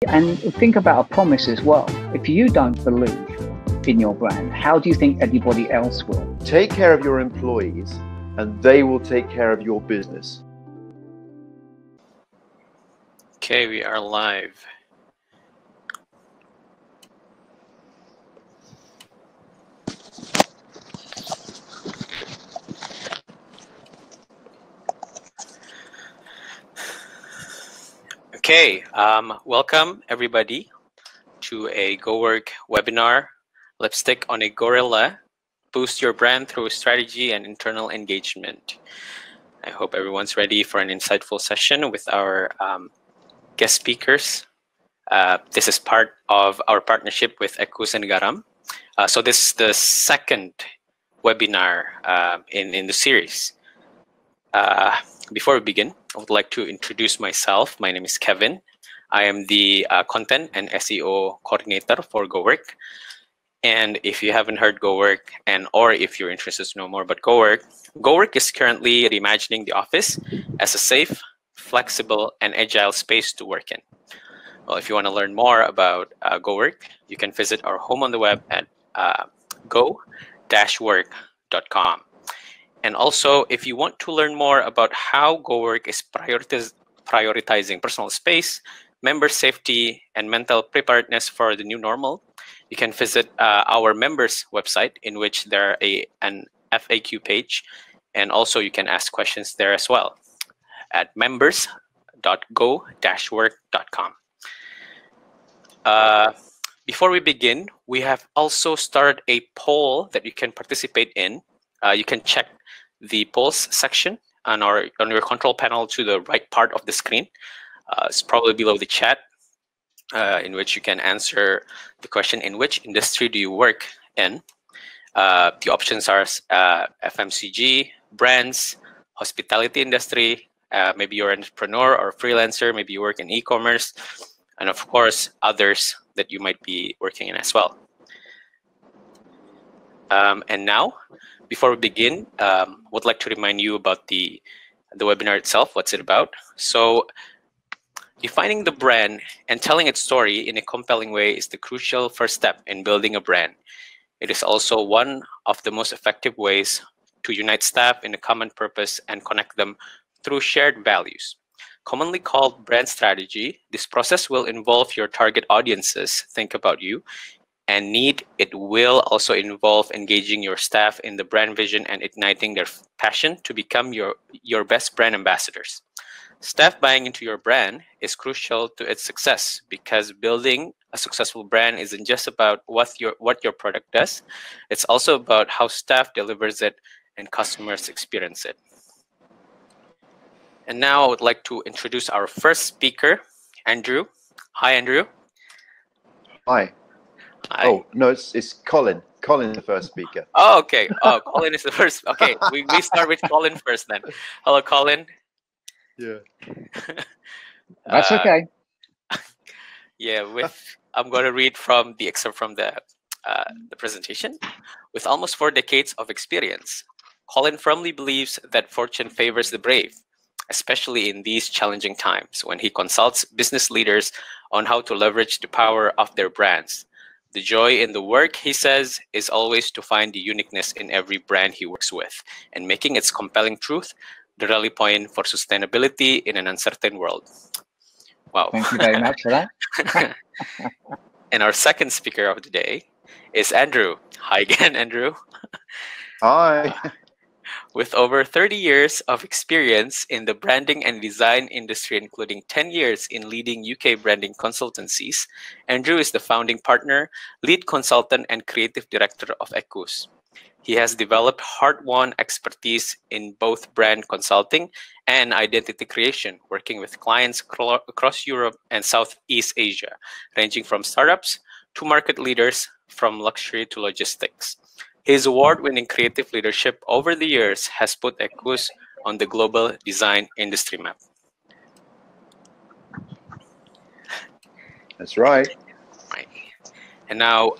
And think about a promise as well. If you don't believe in your brand, how do you think anybody else will? Take care of your employees and they will take care of your business. Okay, we are live. Okay, welcome everybody to a Gowork webinar, Lipstick on a Gorilla, Boost Your Brand Through Strategy and Internal Engagement. I hope everyone's ready for an insightful session with our guest speakers. This is part of our partnership with Equus and Garam. So this is the second webinar in the series. Before we begin, I would like to introduce myself. My name is Kevin. I am the content and SEO coordinator for Gowork. And if you haven't heard Gowork, or if you're interested to know more about Gowork, Gowork is currently reimagining the office as a safe, flexible, and agile space to work in. Well, if you want to learn more about Gowork, you can visit our home on the web at go-work.com. And also, if you want to learn more about how Gowork is prioritizing personal space, member safety, and mental preparedness for the new normal, you can visit our members website, in which there are an FAQ page, and also you can ask questions there as well at members.go-work.com. Before we begin, we have also started a poll that you can participate in. You can check the polls section on your control panel to the right part of the screen. It's probably below the chat, in which you can answer the question, in which industry do you work in? The options are FMCG, brands, hospitality industry, maybe you're an entrepreneur or freelancer, maybe you work in e-commerce, and of course, others that you might be working in as well. And now, before we begin, would like to remind you about the webinar itself. What's it about? So, defining the brand and telling its story in a compelling way is the crucial first step in building a brand. It is also one of the most effective ways to unite staff in a common purpose and connect them through shared values. Commonly called brand strategy, this process will involve your target audiences think about you and need. It will also involve engaging your staff in the brand vision and igniting their passion to become your best brand ambassadors. Staff buying into your brand is crucial to its success, because building a successful brand isn't just about what your product does. It's also about how staff delivers it and customers experience it. And now I would like to introduce our first speaker, Andrew. Hi, Andrew. Hi. Hi. Oh, no, it's Colin. Colin's the first speaker. Oh, okay. Oh, Colin is the first. Okay, we start with Colin first then. Hello, Colin. Yeah. That's okay. Yeah, I'm going to read from the excerpt from the presentation. With almost 4 decades of experience, Colin firmly believes that fortune favors the brave, especially in these challenging times when he consults business leaders on how to leverage the power of their brands. The joy in the work, he says, is always to find the uniqueness in every brand he works with, and making its compelling truth the rally point for sustainability in an uncertain world. Wow. Thank you very much for that. And our second speaker of the day is Andrew. Hi again, Andrew. Hi. With over 30 years of experience in the branding and design industry, including 10 years in leading UK branding consultancies, Andrew is the founding partner, lead consultant, and creative director of Equus. He has developed hard-won expertise in both brand consulting and identity creation, working with clients across Europe and Southeast Asia, ranging from startups to market leaders, from luxury to logistics. His award-winning creative leadership over the years has put Equus on the global design industry map. That's right. Right. And now,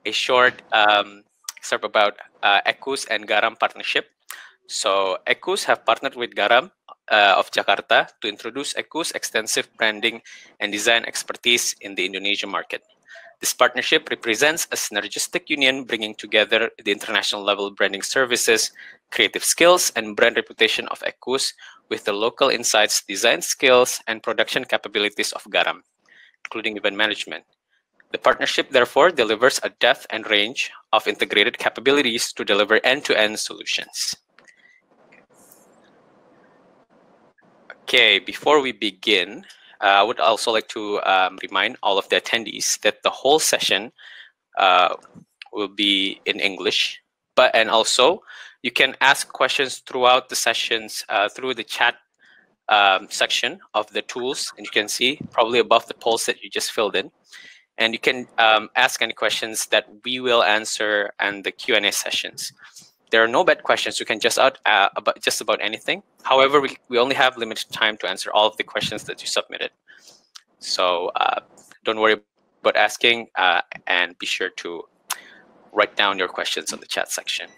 a short excerpt about Equus and Garam partnership. So Equus have partnered with Garam of Jakarta to introduce Equus' extensive branding and design expertise in the Indonesian market. This partnership represents a synergistic union bringing together the international level branding services, creative skills, and brand reputation of Equus with the local insights, design skills, and production capabilities of Garam, including event management. The partnership, therefore, delivers a depth and range of integrated capabilities to deliver end-to-end solutions. Okay, before we begin, I would also like to remind all of the attendees that the whole session will be in English, and also you can ask questions throughout the sessions through the chat section of the tools, and you can see probably above the polls that you just filled in. And you can ask any questions that we will answer in the Q&A sessions. There are no bad questions. You can just about just about anything. However, we only have limited time to answer all of the questions that you submitted. So don't worry about asking, and be sure to write down your questions on the chat section.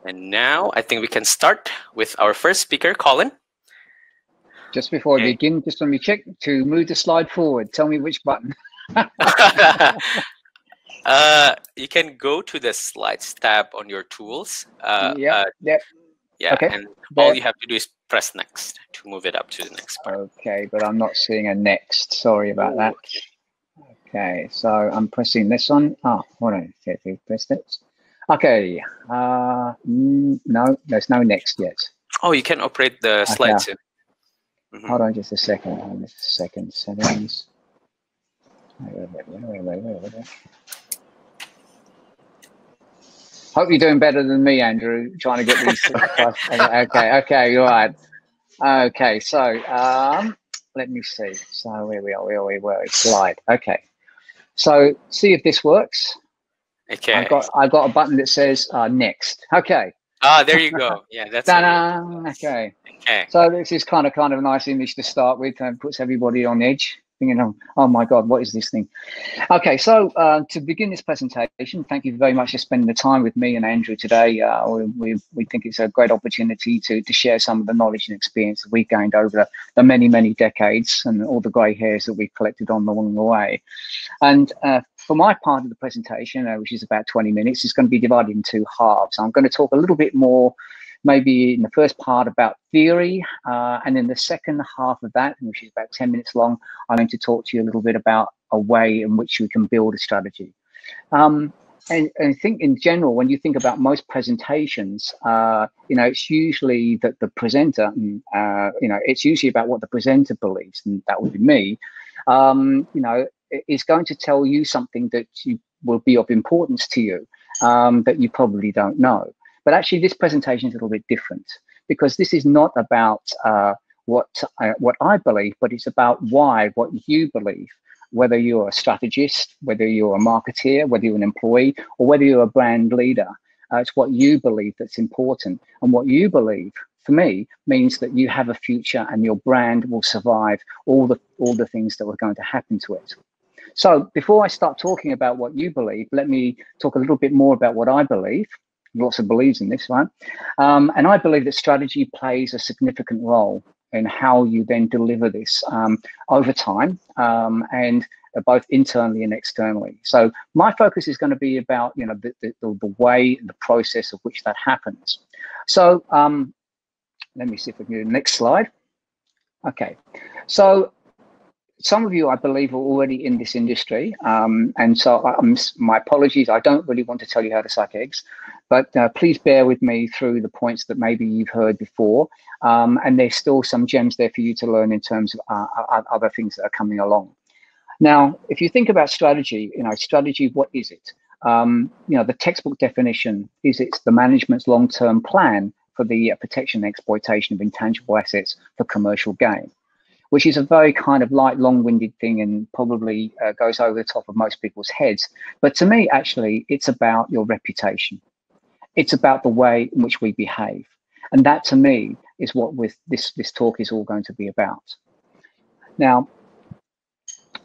And now I think we can start with our first speaker, Colin. Just before I begin, just let me check to move the slide forward. Tell me which button. You can go to the slides tab on your tools. Yeah, okay. And all you have to do is press next to move it up to the next part. Okay, but I'm not seeing a next. Sorry about that. Okay, so I'm pressing this one. Oh, hold on. Okay, press it. Okay. No, there's no next yet. Oh, you can operate the slides in. Hold on just a second. Settings. Wait. Hope you're doing better than me, Andrew, trying to get these. Okay, you're right. Okay, so let me see. So where we are, slide. Okay, so see if this works. Okay. I got a button that says next. Okay. Ah, there you go. Yeah, that's okay. Okay. So this is kind of a nice image to start with, and puts everybody on edge, thinking, oh my God, what is this thing? Okay, so to begin this presentation, thank you very much for spending the time with me and Andrew today. We think it's a great opportunity to share some of the knowledge and experience that we've gained over the many decades and all the grey hairs that we've collected along the way. And for my part of the presentation, which is about 20 minutes, it's going to be divided into halves. I'm going to talk a little bit more maybe in the first part about theory, and in the second half of that, which is about 10 minutes long, I'm going to talk to you a little bit about a way in which you can build a strategy. And I think in general, when you think about most presentations, it's usually that the presenter, it's usually about what the presenter believes, and that would be me, is going to tell you something that will be of importance to you, that you probably don't know. But actually, this presentation is a little bit different, because this is not about what I believe, but it's about what you believe. Whether you're a strategist, whether you're a marketeer, whether you're an employee, or whether you're a brand leader, it's what you believe that's important. And what you believe, for me, means that you have a future and your brand will survive all the things that are going to happen to it. So before I start talking about what you believe, let me talk a little bit more about what I believe. Lots of beliefs in this one. And I believe that strategy plays a significant role in how you then deliver this over time, and both internally and externally. So my focus is going to be about the way, the process of which that happens. So let me see if we can do the next slide. Okay, so some of you, I believe, are already in this industry, and so my apologies. I don't really want to tell you how to suck eggs, but please bear with me through the points that maybe you've heard before, and there's still some gems there for you to learn in terms of other things that are coming along. Now, if you think about strategy, strategy, what is it? The textbook definition is it's the management's long-term plan for the protection and exploitation of intangible assets for commercial gain, which is a very kind of light, long-winded thing and probably goes over the top of most people's heads. But to me, actually, it's about your reputation. It's about the way in which we behave. And that, to me, is what this talk is all going to be about. Now,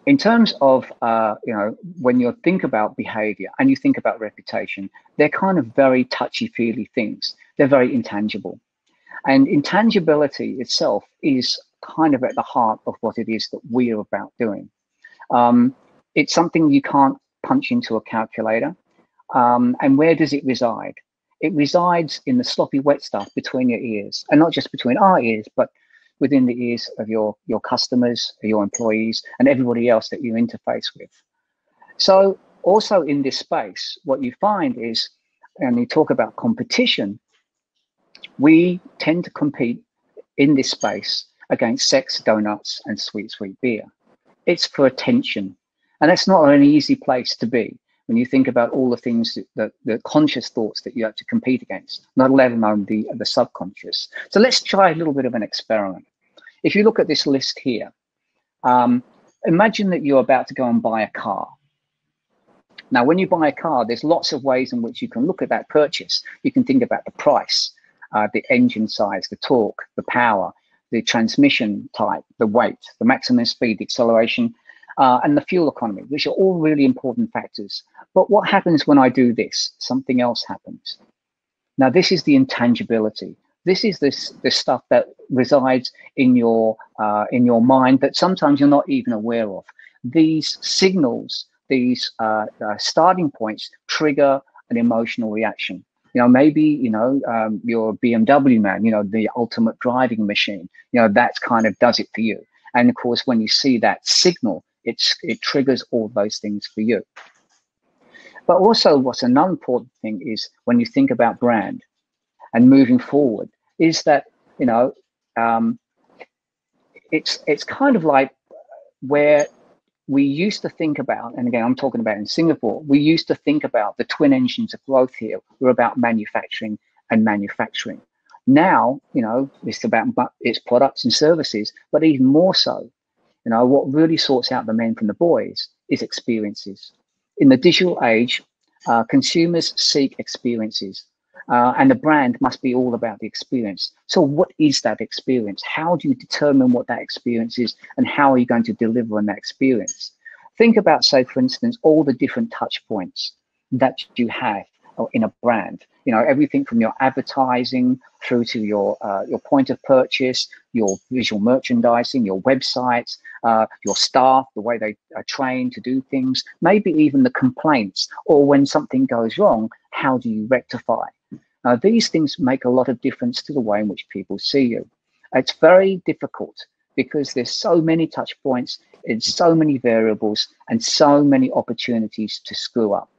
in terms of, when you think about behavior and you think about reputation, they're kind of very touchy-feely things. They're very intangible. And intangibility itself is kind of at the heart of what it is that we're about doing. It's something you can't punch into a calculator. And where does it reside? It resides in the sloppy wet stuff between your ears, and not just between our ears, but within the ears of your customers, your employees, and everybody else that you interface with. So also in this space, what you find is, and you talk about competition, we tend to compete in this space against sex, donuts, and sweet, sweet beer. It's for attention. And that's not an easy place to be when you think about all the things that the conscious thoughts that you have to compete against, not let alone the subconscious. So let's try a little bit of an experiment. If you look at this list here, imagine that you're about to go and buy a car. Now, when you buy a car, there's lots of ways in which you can look at that purchase. You can think about the price, the engine size, the torque, the power, the transmission type, the weight, the maximum speed, the acceleration, and the fuel economy, which are all really important factors. But what happens when I do this? Something else happens. Now, this is the intangibility. This is this stuff that resides in your mind that sometimes you're not even aware of. These signals, these starting points trigger an emotional reaction. You know, maybe, you know, you're a BMW man, you know, the ultimate driving machine, you know, that kind of does it for you. And of course, when you see that signal, it triggers all those things for you. But also what's another important thing is when you think about brand and moving forward is that, you know, it's kind of like where we used to think about, and again, I'm talking about in Singapore, we used to think about the twin engines of growth here were about manufacturing and manufacturing. Now, you know, it's about its products and services, but even more so, you know, what really sorts out the men from the boys is experiences. In the digital age, consumers seek experiences, and the brand must be all about the experience. So what is that experience? How do you determine what that experience is, and how are you going to deliver on that experience? Think about, say, for instance, all the different touch points that you have in a brand. You know, everything from your advertising through to your point of purchase, your visual merchandising, your websites, your staff, the way they are trained to do things, maybe even the complaints, or when something goes wrong, how do you rectify? These things make a lot of difference to the way in which people see you. It's very difficult because there's so many touch points, it's so many variables, and so many opportunities to screw up.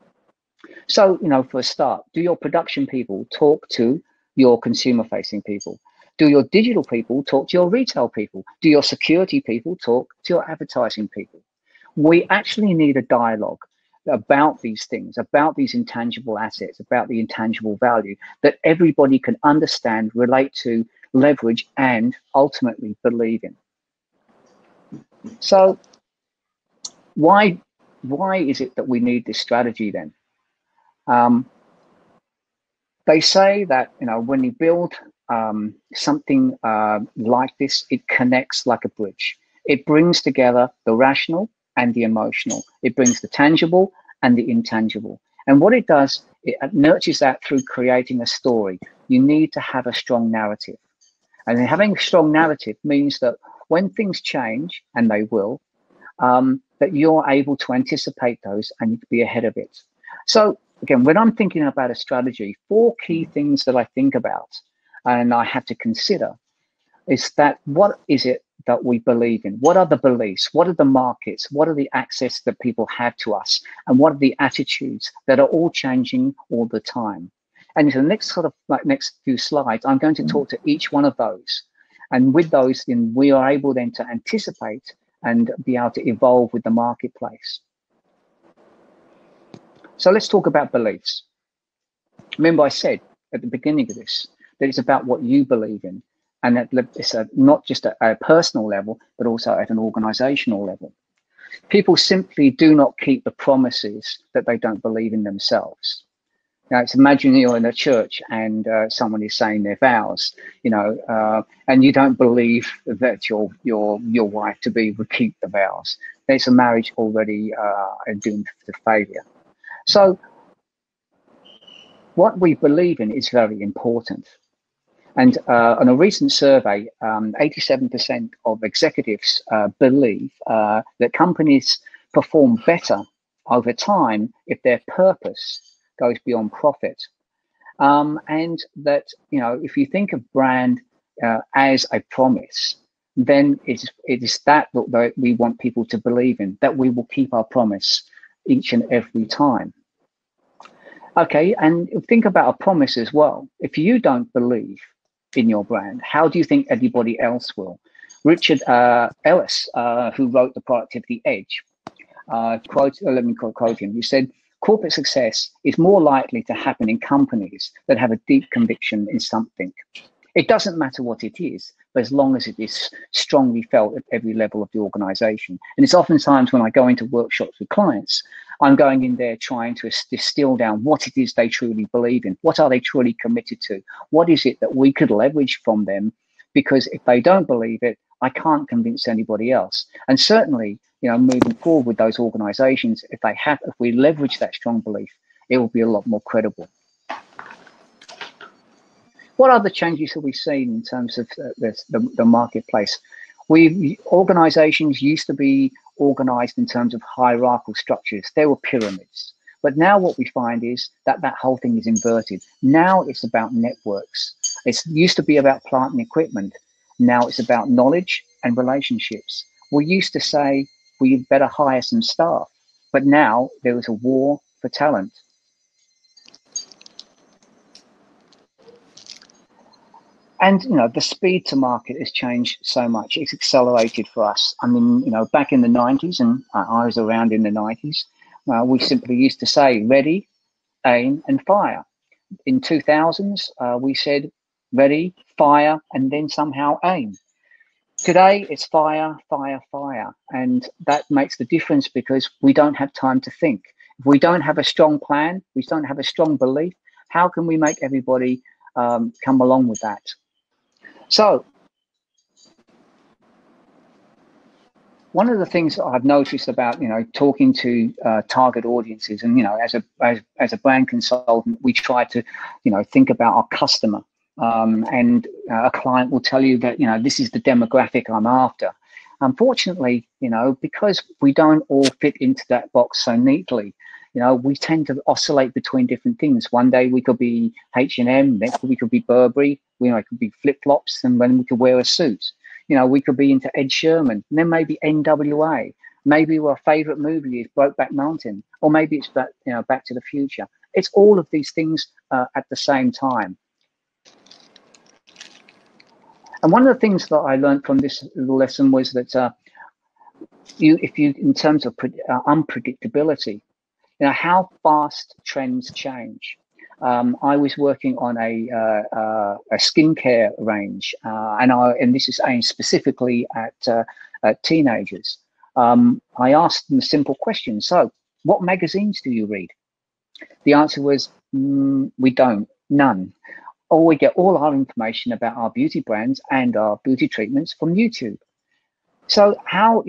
So, you know, for a start, do your production people talk to your consumer-facing people? Do your digital people talk to your retail people? Do your security people talk to your advertising people? We actually need a dialogue about these things, about these intangible assets, about the intangible value that everybody can understand, relate to, leverage, and ultimately believe in. So why is it that we need this strategy then? They say that, you know, when you build something like this, it connects like a bridge. It brings together the rational and the emotional. It brings the tangible and the intangible. And what it does, it nurtures that through creating a story. You need to have a strong narrative. And having a strong narrative means that when things change, and they will, that you're able to anticipate those and you can be ahead of it. So again, when I'm thinking about a strategy, 4 key things that I think about and I have to consider is that what is it that we believe in? What are the beliefs? What are the markets? What are the access that people have to us? And what are the attitudes that are all changing all the time? And in the next next few slides, I'm going to talk to each one of those. And with those, then we are able then to anticipate and be able to evolve with the marketplace. So let's talk about beliefs. Remember, I said at the beginning of this that it's about what you believe in, and that it's not just at a personal level, but also at an organizational level. People simply do not keep the promises that they don't believe in themselves. Now, it's imagine you're in a church and someone is saying their vows, you know, and you don't believe that your wife-to-be would keep the vows. There's a marriage already doomed to failure. So what we believe in is very important. And on a recent survey, 87% of executives believe that companies perform better over time if their purpose goes beyond profit. And that, you know, if you think of brand as a promise, then it is that we want people to believe in, that we will keep our promise each and every time. Okay, and think about a promise as well. If you don't believe in your brand, how do you think anybody else will? Richard Ellis, who wrote The Productivity Edge, let me quote him. He said, corporate success is more likely to happen in companies that have a deep conviction in something. It doesn't matter what it is, but as long as it is strongly felt at every level of the organization. And it's oftentimes when I go into workshops with clients, I'm going in there trying to distill down what it is they truly believe in. What are they truly committed to? What is it that we could leverage from them? Because if they don't believe it, I can't convince anybody else. And certainly, you know, moving forward with those organizations, if we leverage that strong belief, it will be a lot more credible. What other changes have we seen in terms of the marketplace? Organizations used to be organized in terms of hierarchical structures. There were pyramids. But now what we find is that whole thing is inverted. Now it's about networks. It used to be about plant and equipment. Now it's about knowledge and relationships. We used to say we better hire some staff, but now there is a war for talent. And, you know, the speed to market has changed so much. It's accelerated for us. I mean, you know, back in the 90s, and I was around in the 90s, we simply used to say ready, aim, and fire. In 2000s, we said ready, fire, and then somehow aim. Today, it's fire, fire, fire. And that makes the difference because we don't have time to think. If we don't have a strong plan, we don't have a strong belief, how can we make everybody come along with that? So one of the things that I've noticed about, you know, talking to target audiences, and, you know, as a brand consultant, we try to, you know, think about our customer. And a client will tell you that, you know, this is the demographic I'm after. Unfortunately, you know, because we don't all fit into that box so neatly, you know, we tend to oscillate between different things. One day we could be H&M, next we could be Burberry, you know, it could be flip-flops, and then we could wear a suit. You know, we could be into Ed Sheeran, and then maybe NWA. Maybe our favorite movie is Brokeback Mountain, or maybe it's Back to the Future. It's all of these things at the same time. And one of the things that I learned from this little lesson was that in terms of unpredictability, you know, how fast trends change. I was working on a skincare range, and this is aimed specifically at teenagers. I asked them a simple question. So, what magazines do you read? The answer was, we don't, none. Or we get all our information about our beauty brands and our beauty treatments from YouTube. So how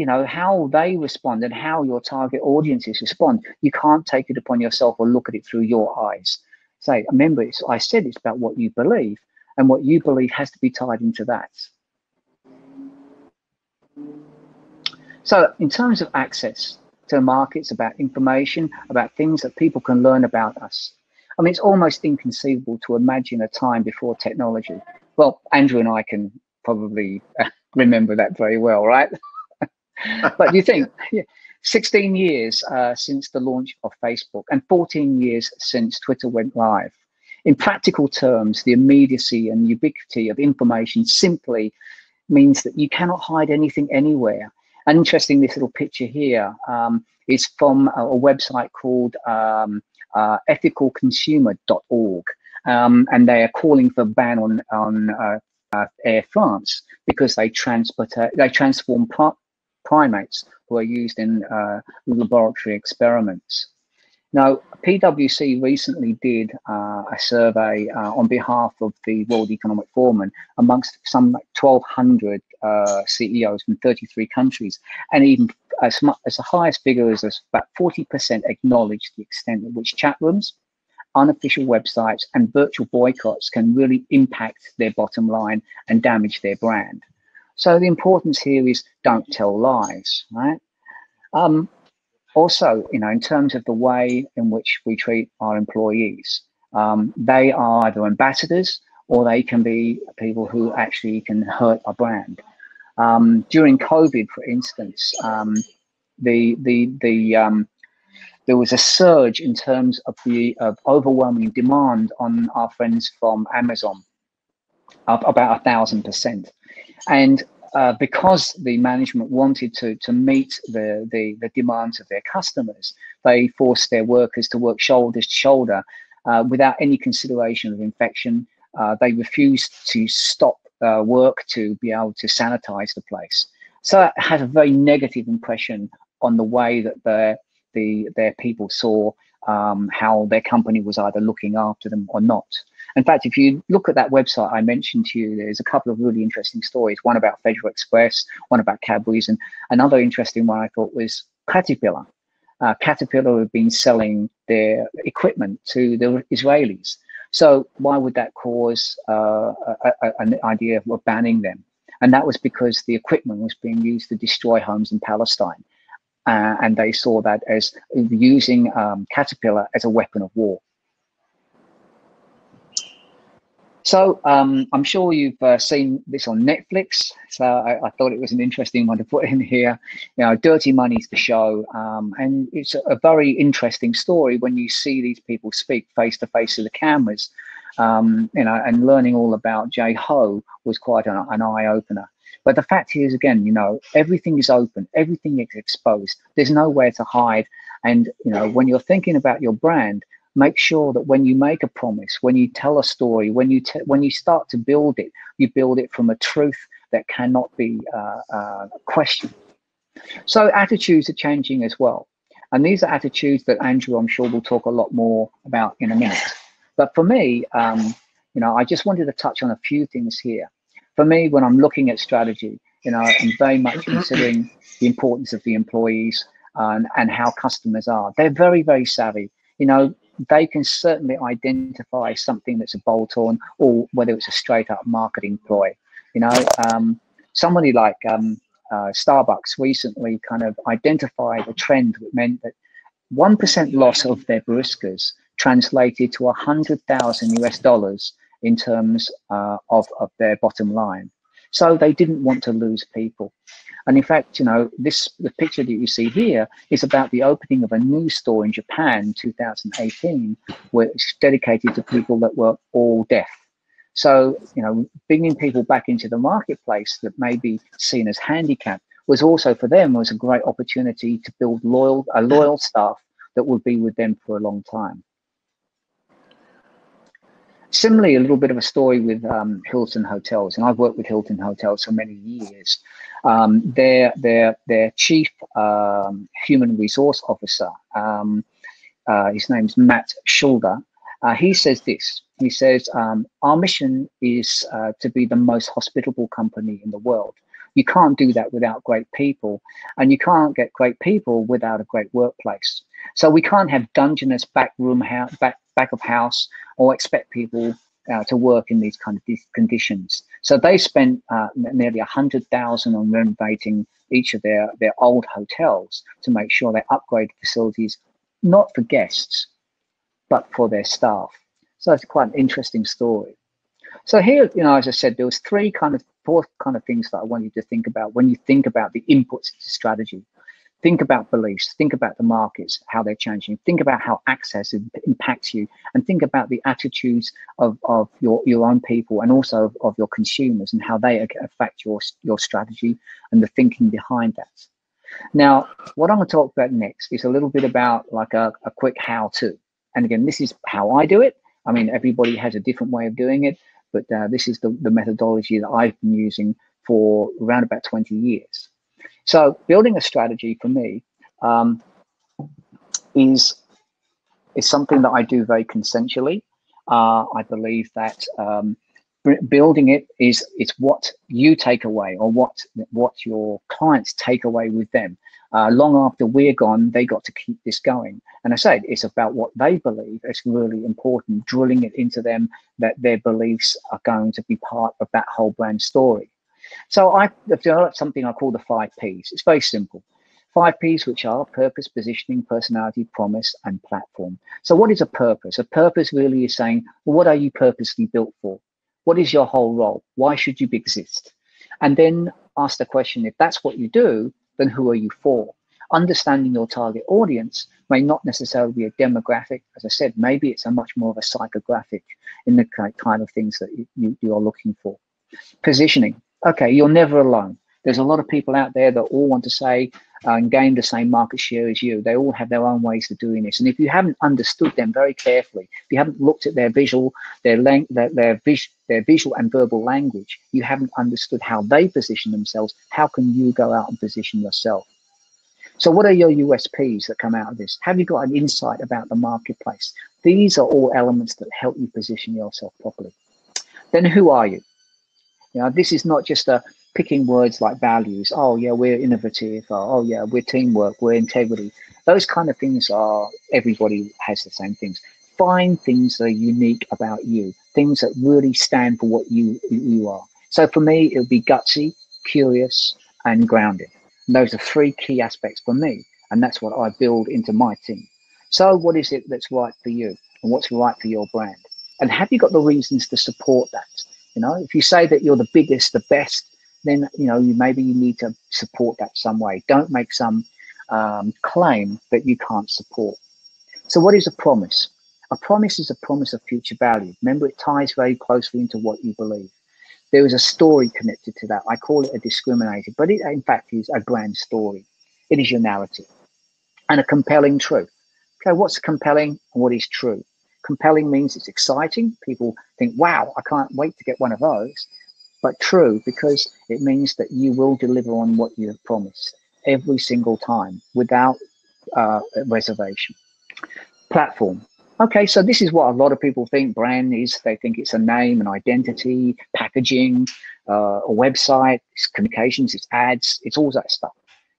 they respond and how your target audiences respond, you can't take it upon yourself or look at it through your eyes. Say, remember, I said it's about what you believe, and what you believe has to be tied into that. So in terms of access to markets, about information, about things that people can learn about us, I mean, it's almost inconceivable to imagine a time before technology. Well, Andrew and I can probably remember that very well, right? But you think, 16 years since the launch of Facebook and 14 years since Twitter went live. In practical terms, the immediacy and ubiquity of information simply means that you cannot hide anything anywhere. And interesting, this little picture here is from a website called ethicalconsumer.org, and they are calling for a ban on Air France because they transform primates who are used in laboratory experiments. Now, PwC recently did a survey on behalf of the World Economic Forum and amongst some 1,200 CEOs from 33 countries, and even as the highest figure as about 40% acknowledged the extent at which chat rooms unofficial websites and virtual boycotts can really impact their bottom line and damage their brand. So the importance here is don't tell lies, right? Also, in terms of the way in which we treat our employees, they are either ambassadors or they can be people who actually can hurt our brand. During COVID, for instance, there was a surge in terms of the overwhelming demand on our friends from Amazon, up about 1,000%. And because the management wanted to meet the demands of their customers, they forced their workers to work shoulder to shoulder without any consideration of infection. They refused to stop work to be able to sanitize the place. So it had a very negative impression on the way that their people saw how their company was either looking after them or not. In fact, if you look at that website I mentioned to you, there's a couple of really interesting stories, one about Federal Express, one about Cadbury's, and another interesting one I thought was Caterpillar. Caterpillar have been selling their equipment to the Israelis. So why would that cause an idea of banning them? And that was because the equipment was being used to destroy homes in Palestine. And they saw that as using Caterpillar as a weapon of war. So I'm sure you've seen this on Netflix. So I thought it was an interesting one to put in here. Dirty Money's the show. And it's a very interesting story when you see these people speak face to face to the cameras. And learning all about Jay Ho was quite an eye opener. But the fact is, again, everything is open, everything is exposed. There's nowhere to hide. And, when you're thinking about your brand, make sure that when you make a promise, when you tell a story, when you start to build it, you build it from a truth that cannot be questioned. So attitudes are changing as well. And these are attitudes that Andrew, I'm sure, will talk a lot more about in a minute. But for me, I just wanted to touch on a few things here. For me, when I'm looking at strategy, I'm very much considering the importance of the employees and how customers are. They're very, very savvy. They can certainly identify something that's a bolt-on or whether it's a straight-up marketing ploy. Somebody like Starbucks recently kind of identified a trend that meant that 1% loss of their baristas translated to $100,000 in terms of their bottom line. So they didn't want to lose people. And in fact, the picture that you see here is about the opening of a new store in Japan, 2018, where it's dedicated to people that were all deaf. So, bringing people back into the marketplace that may be seen as handicapped was also for them was a great opportunity to build a loyal staff that will be with them for a long time. Similarly, a little bit of a story with Hilton Hotels, and I've worked with Hilton Hotels for many years. Their chief human resource officer, his name's Matt Schulder. He says this. He says, our mission is to be the most hospitable company in the world. You can't do that without great people, and you can't get great people without a great workplace. So we can't have Dungeness back of house or expect people to work in these kind of conditions. So they spent nearly $100,000 on renovating each of their old hotels to make sure they upgrade facilities, not for guests, but for their staff. So it's quite an interesting story. So here, as I said, there was four kind of things that I want you to think about when you think about the inputs to strategy. Think about beliefs, think about the markets, how they're changing, think about how access impacts you, and think about the attitudes of your own people and also of your consumers and how they affect your strategy and the thinking behind that. Now, what I'm going to talk about next is a little bit about like a quick how-to. And again, this is how I do it. I mean, everybody has a different way of doing it, but this is the methodology that I've been using for around about 20 years. So building a strategy for me is something that I do very consensually. I believe that building it's what you take away or what your clients take away with them. Long after we're gone, they got to keep this going. And I say it's about what they believe is really important, drilling it into them that their beliefs are going to be part of that whole brand story. So I've developed something I call the 5 Ps. It's very simple. 5 Ps, which are purpose, positioning, personality, promise, and platform. So what is a purpose? A purpose really is saying, well, what are you purposely built for? What is your whole role? Why should you exist? And then ask the question, if that's what you do, then who are you for? Understanding your target audience may not necessarily be a demographic. As I said, maybe it's a much more of a psychographic in the kind of things that you are looking for. Positioning. Okay, you're never alone. There's a lot of people out there that all want to say and gain the same market share as you. They all have their own ways of doing this. And if you haven't understood them very carefully, if you haven't looked at their visual, their visual and verbal language, you haven't understood how they position themselves, how can you go out and position yourself? So what are your USPs that come out of this? Have you got an insight about the marketplace? These are all elements that help you position yourself properly. Then who are you? You know, this is not just a picking words like values. Oh yeah, we're innovative. Oh yeah, we're teamwork, we're integrity. Those kind of things are, everybody has the same things. Find things that are unique about you, things that really stand for what you are. So for me, it would be gutsy, curious, and grounded. And those are 3 key aspects for me, and that's what I build into my team. So what is it that's right for you, and what's right for your brand? And have you got the reasons to support that? You know, if you say that you're the biggest, the best, then maybe you need to support that some way. Don't make some claim that you can't support. So what is a promise? A promise is a promise of future value. Remember, it ties very closely into what you believe. There is a story connected to that. I call it a discriminator, but it in fact is a grand story. It is your narrative and a compelling truth. Okay, what's compelling and what is true? Compelling means it's exciting. People think, wow, I can't wait to get one of those. But true, because it means that you will deliver on what you have promised every single time without reservation. Platform. Okay, so this is what a lot of people think brand is. They think it's a name, an identity, packaging, a website, it's communications, it's ads, it's all that stuff.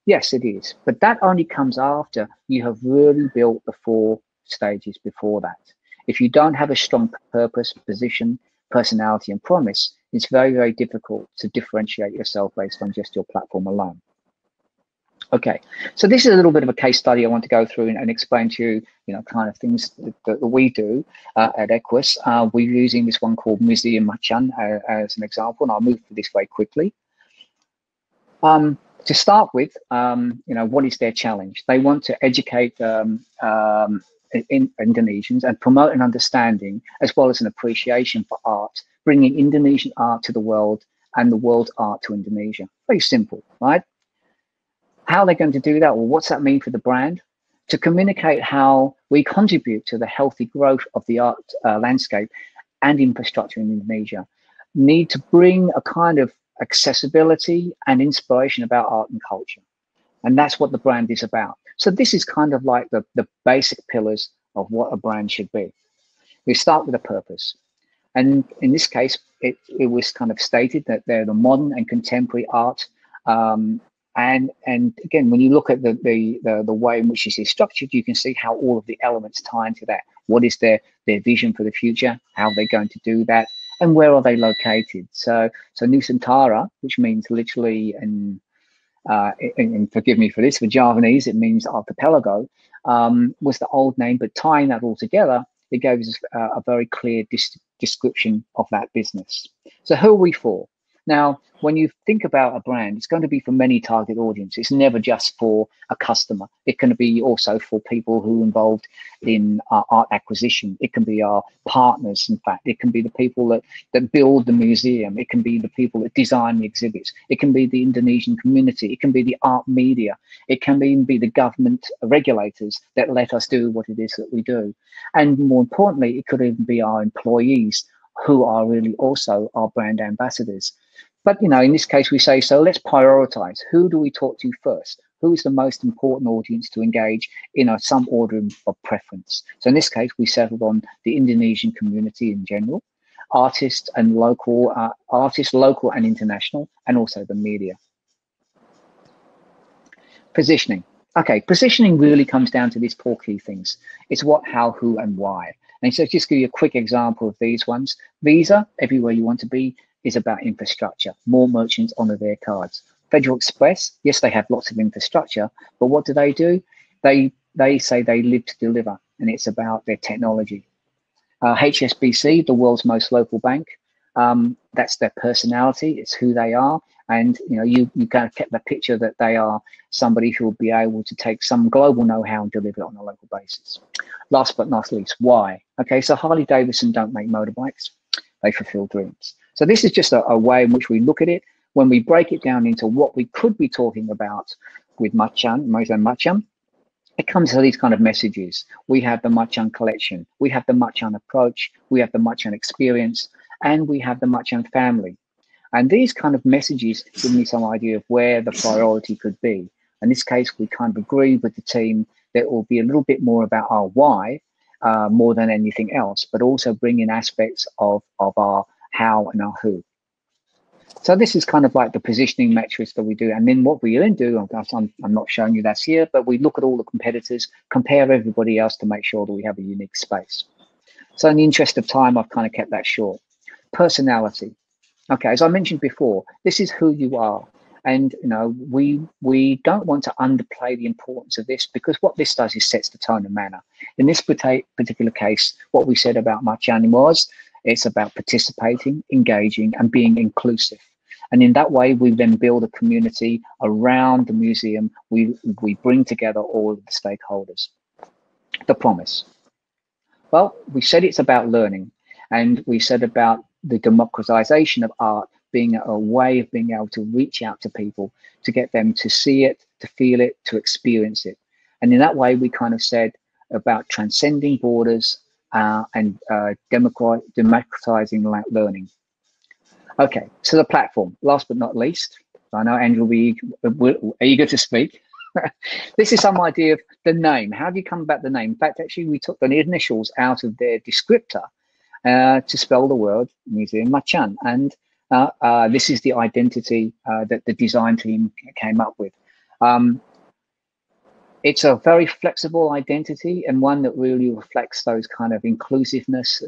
Yes, it is. But that only comes after you have really built the 4 stages before that. If you don't have a strong purpose, position, personality, and promise, it's very, very difficult to differentiate yourself based on just your platform alone. Okay, so this is a little bit of a case study I want to go through and explain to you, kind of things that we do at Equus. We're using this one called Museum Machan as an example, and I'll move through this very quickly. To start with, what is their challenge? They want to educate Indonesians and promote an understanding as well as an appreciation for art, bringing Indonesian art to the world and the world's art to Indonesia. Very simple, right? How are they going to do that? Well, what's that mean for the brand? To communicate how we contribute to the healthy growth of the art landscape and infrastructure in Indonesia, need to bring a kind of accessibility and inspiration about art and culture. And that's what the brand is about. So this is kind of like the basic pillars of what a brand should be. We start with a purpose. And in this case, it was kind of stated that they're the modern and contemporary art. And again, when you look at the way in which this is structured, you can see how all of the elements tie into that. What is their vision for the future? How are they going to do that? And where are they located? So Nusantara, which means literally, and forgive me for this, for Javanese, it means archipelago, was the old name, but tying that all together, it gave us a very clear description of that business. So who are we for? Now, when you think about a brand, it's going to be for many target audiences. It's never just for a customer. It can be also for people who are involved in art acquisition. It can be our partners, in fact. It can be the people that build the museum. It can be the people that design the exhibits. It can be the Indonesian community. It can be the art media. It can even be the government regulators that let us do what it is that we do. And more importantly, it could even be our employees, who are really also our brand ambassadors. But, in this case, we say, so let's prioritize. Who do we talk to first? Who is the most important audience to engage in some order of preference? So in this case, we settled on the Indonesian community in general, artists, local and international, and also the media. Positioning. Okay, positioning really comes down to these four key things. It's what, how, who, and why. And so just give you a quick example of these ones. Visa, everywhere you want to be, is about infrastructure. More merchants honor their cards. Federal Express, yes, they have lots of infrastructure, but what do? They say they live to deliver, and it's about their technology. HSBC, the world's most local bank, that's their personality, it's who they are. And you kind of get the picture that they are somebody who will be able to take some global know-how and deliver it on a local basis. Last but not least, why? Okay, so Harley Davidson don't make motorbikes, they fulfill dreams. So this is just a way in which we look at it. When we break it down into what we could be talking about with Machan, it comes to these kind of messages. We have the Machan collection, we have the Machan approach, we have the Machan experience, and we have the Machan family. And these kind of messages give me some idea of where the priority could be. In this case, we kind of agree with the team that it will be a little bit more about our why, more than anything else, but also bring in aspects of our how and our who. So this is kind of like the positioning metrics that we do. And then what we then do, I'm not showing you that's here, but we look at all the competitors, compare everybody else to make sure that we have a unique space. So in the interest of time, I've kind of kept that short. Personality. Okay, as I mentioned before, this is who you are. And we don't want to underplay the importance of this, because what this does is sets the tone and manner. In this particular case, what we said about Machan was, it's about participating, engaging, and being inclusive. And in that way, we then build a community around the museum. We bring together all of the stakeholders. The promise. Well, we said it's about learning, and we said about the democratization of art being a way of being able to reach out to people, to get them to see it, to feel it, to experience it. And in that way, we kind of said about transcending borders and democratizing learning. Okay, so the platform, last but not least, I know Andrew will be eager to speak. This is some idea of the name. How do you come about the name? In fact, actually, we took the initials out of their descriptor to spell the word Museum Machan. And this is the identity that the design team came up with. It's a very flexible identity, and one that really reflects those kind of inclusiveness,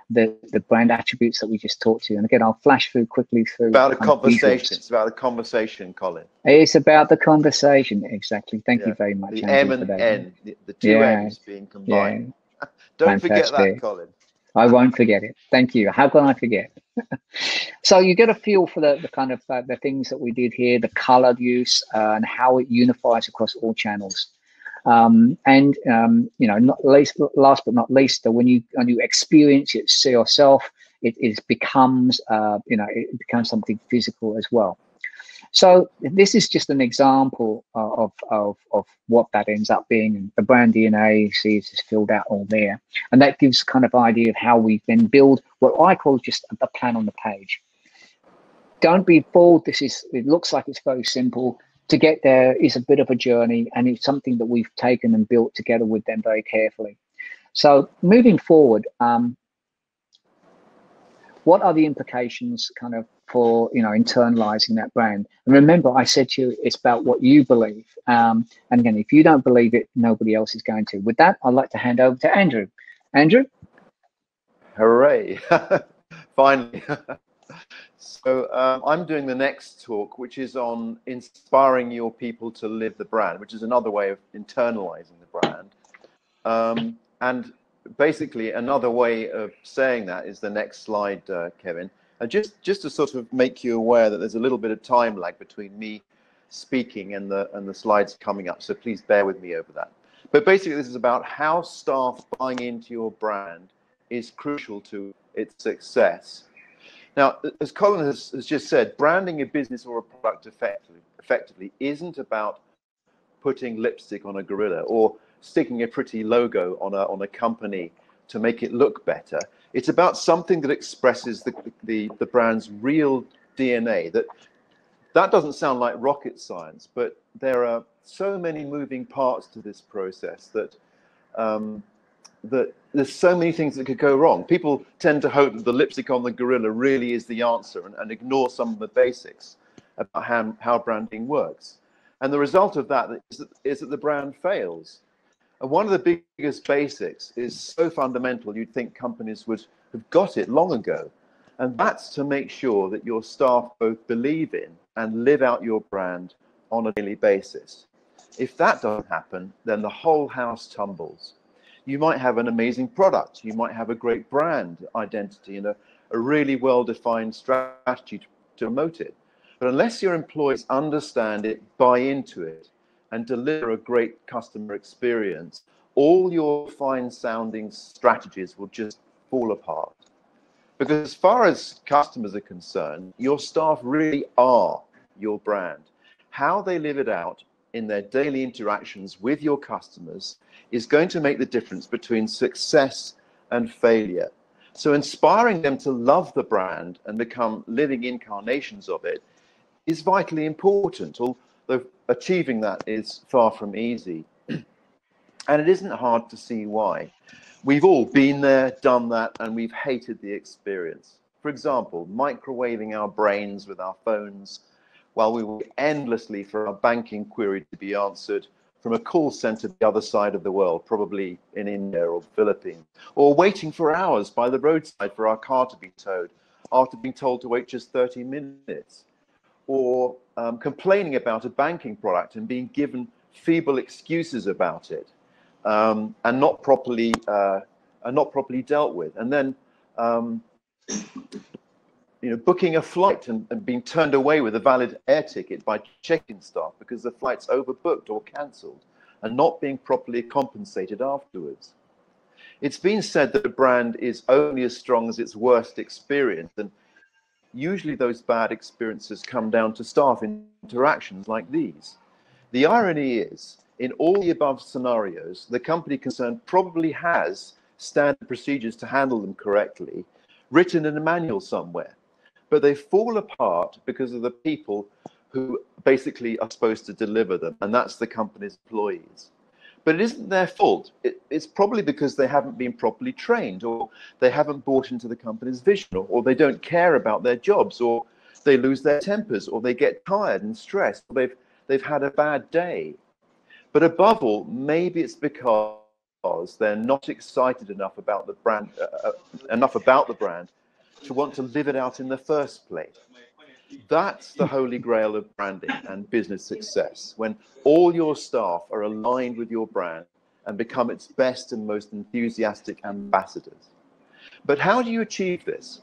the brand attributes that we just talked to. And again, I'll flash through quickly through. About a conversation. It's about a conversation, Colin. It's about the conversation, exactly. Thank you very much. The M and N, the two M's being combined. Yeah. Don't forget that, Colin. I won't forget it. Thank you. How can I forget? So you get a feel for the kind of the things that we did here, the color use, and how it unifies across all channels. Last but not least, when you experience it, see yourself, it becomes it becomes something physical as well. So this is just an example of what that ends up being. And the brand DNA is filled out all there. And that gives kind of idea of how we then build what I call just a plan on the page. Don't be fooled. It looks like it's very simple. To get there is a bit of a journey, and it's something that we've taken and built together with them very carefully. So moving forward, what are the implications kind of for internalizing that brand? And remember, I said to you, it's about what you believe. And again, if you don't believe it, nobody else is going to. With that, I'd like to hand over to Andrew. Andrew? Hooray! Finally. So I'm doing the next talk, which is on inspiring your people to live the brand, which is another way of internalizing the brand. And basically, another way of saying that is the next slide, Kevin. And just to sort of make you aware that there's a little bit of time lag between me speaking and the slides coming up. So please bear with me over that. But basically, this is about how staff buying into your brand is crucial to its success. Now, as Colin has just said, branding a business or a product effectively isn't about putting lipstick on a gorilla or sticking a pretty logo on a company to make it look better. It's about something that expresses the brand's real DNA. That doesn't sound like rocket science, but there are so many moving parts to this process that there's so many things that could go wrong. People tend to hope that the lipstick on the gorilla really is the answer and ignore some of the basics about how branding works. And the result of that is that the brand fails. And one of the biggest basics is so fundamental, you'd think companies would have got it long ago. And that's to make sure that your staff both believe in and live out your brand on a daily basis. If that doesn't happen, then the whole house tumbles. You might have an amazing product, you might have a great brand identity and a really well-defined strategy to promote it. But unless your employees understand it, buy into it, and deliver a great customer experience, all your fine-sounding strategies will just fall apart. Because as far as customers are concerned, your staff really are your brand. How they live it out in their daily interactions with your customers is going to make the difference between success and failure. So inspiring them to love the brand and become living incarnations of it is vitally important, although achieving that is far from easy. And it isn't hard to see why. We've all been there, done that, and we've hated the experience. For example, microwaving our brains with our phones while we wait endlessly for our banking query to be answered from a call center the other side of the world, probably in India or the Philippines, or waiting for hours by the roadside for our car to be towed after being told to wait just 30 minutes, or complaining about a banking product and being given feeble excuses about it, and not properly dealt with, and then booking a flight and being turned away with a valid air ticket by check-in staff because the flight's overbooked or cancelled, and not being properly compensated afterwards. It's been said that a brand is only as strong as its worst experience, and usually those bad experiences come down to staff interactions like these. The irony is, in all the above scenarios, the company concerned probably has standard procedures to handle them correctly, written in a manual somewhere, but they fall apart because of the people who basically are supposed to deliver them, and that's the company's employees. But it isn't their fault. It's probably because they haven't been properly trained, or they haven't bought into the company's vision, or they don't care about their jobs, or they lose their tempers, or they get tired and stressed, or they've had a bad day. But above all, maybe it's because they're not excited enough about the brand, to want to live it out in the first place. That's the holy grail of branding and business success, when all your staff are aligned with your brand and become its best and most enthusiastic ambassadors. But how do you achieve this?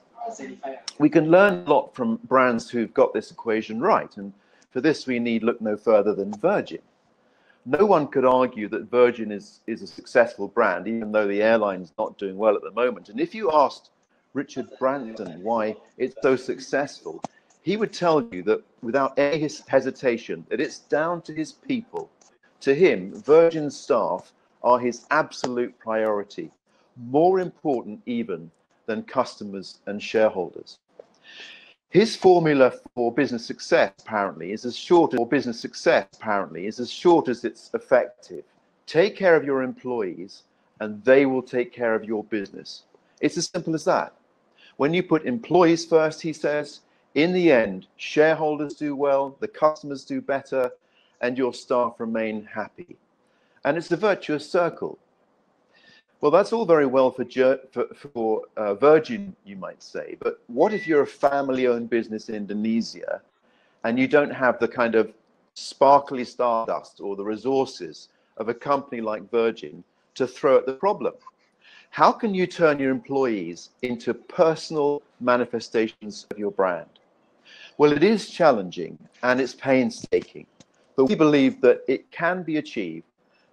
We can learn a lot from brands who've got this equation right, and for this we need look no further than Virgin. No one could argue that Virgin is a successful brand, even though the airline's not doing well at the moment. And if you asked Richard Branson why it's so successful, he would tell you that without any hesitation, that it's down to his people. To him, Virgin's staff are his absolute priority, more important even than customers and shareholders. His formula for business success apparently is as short as it's effective. Take care of your employees and they will take care of your business. It's as simple as that. When you put employees first, he says, in the end, shareholders do well, the customers do better, and your staff remain happy. And it's a virtuous circle. Well, that's all very well for Virgin, you might say, but what if you're a family-owned business in Indonesia and you don't have the kind of sparkly stardust or the resources of a company like Virgin to throw at the problem? How can you turn your employees into personal manifestations of your brand? Well, it is challenging and it's painstaking, but we believe that it can be achieved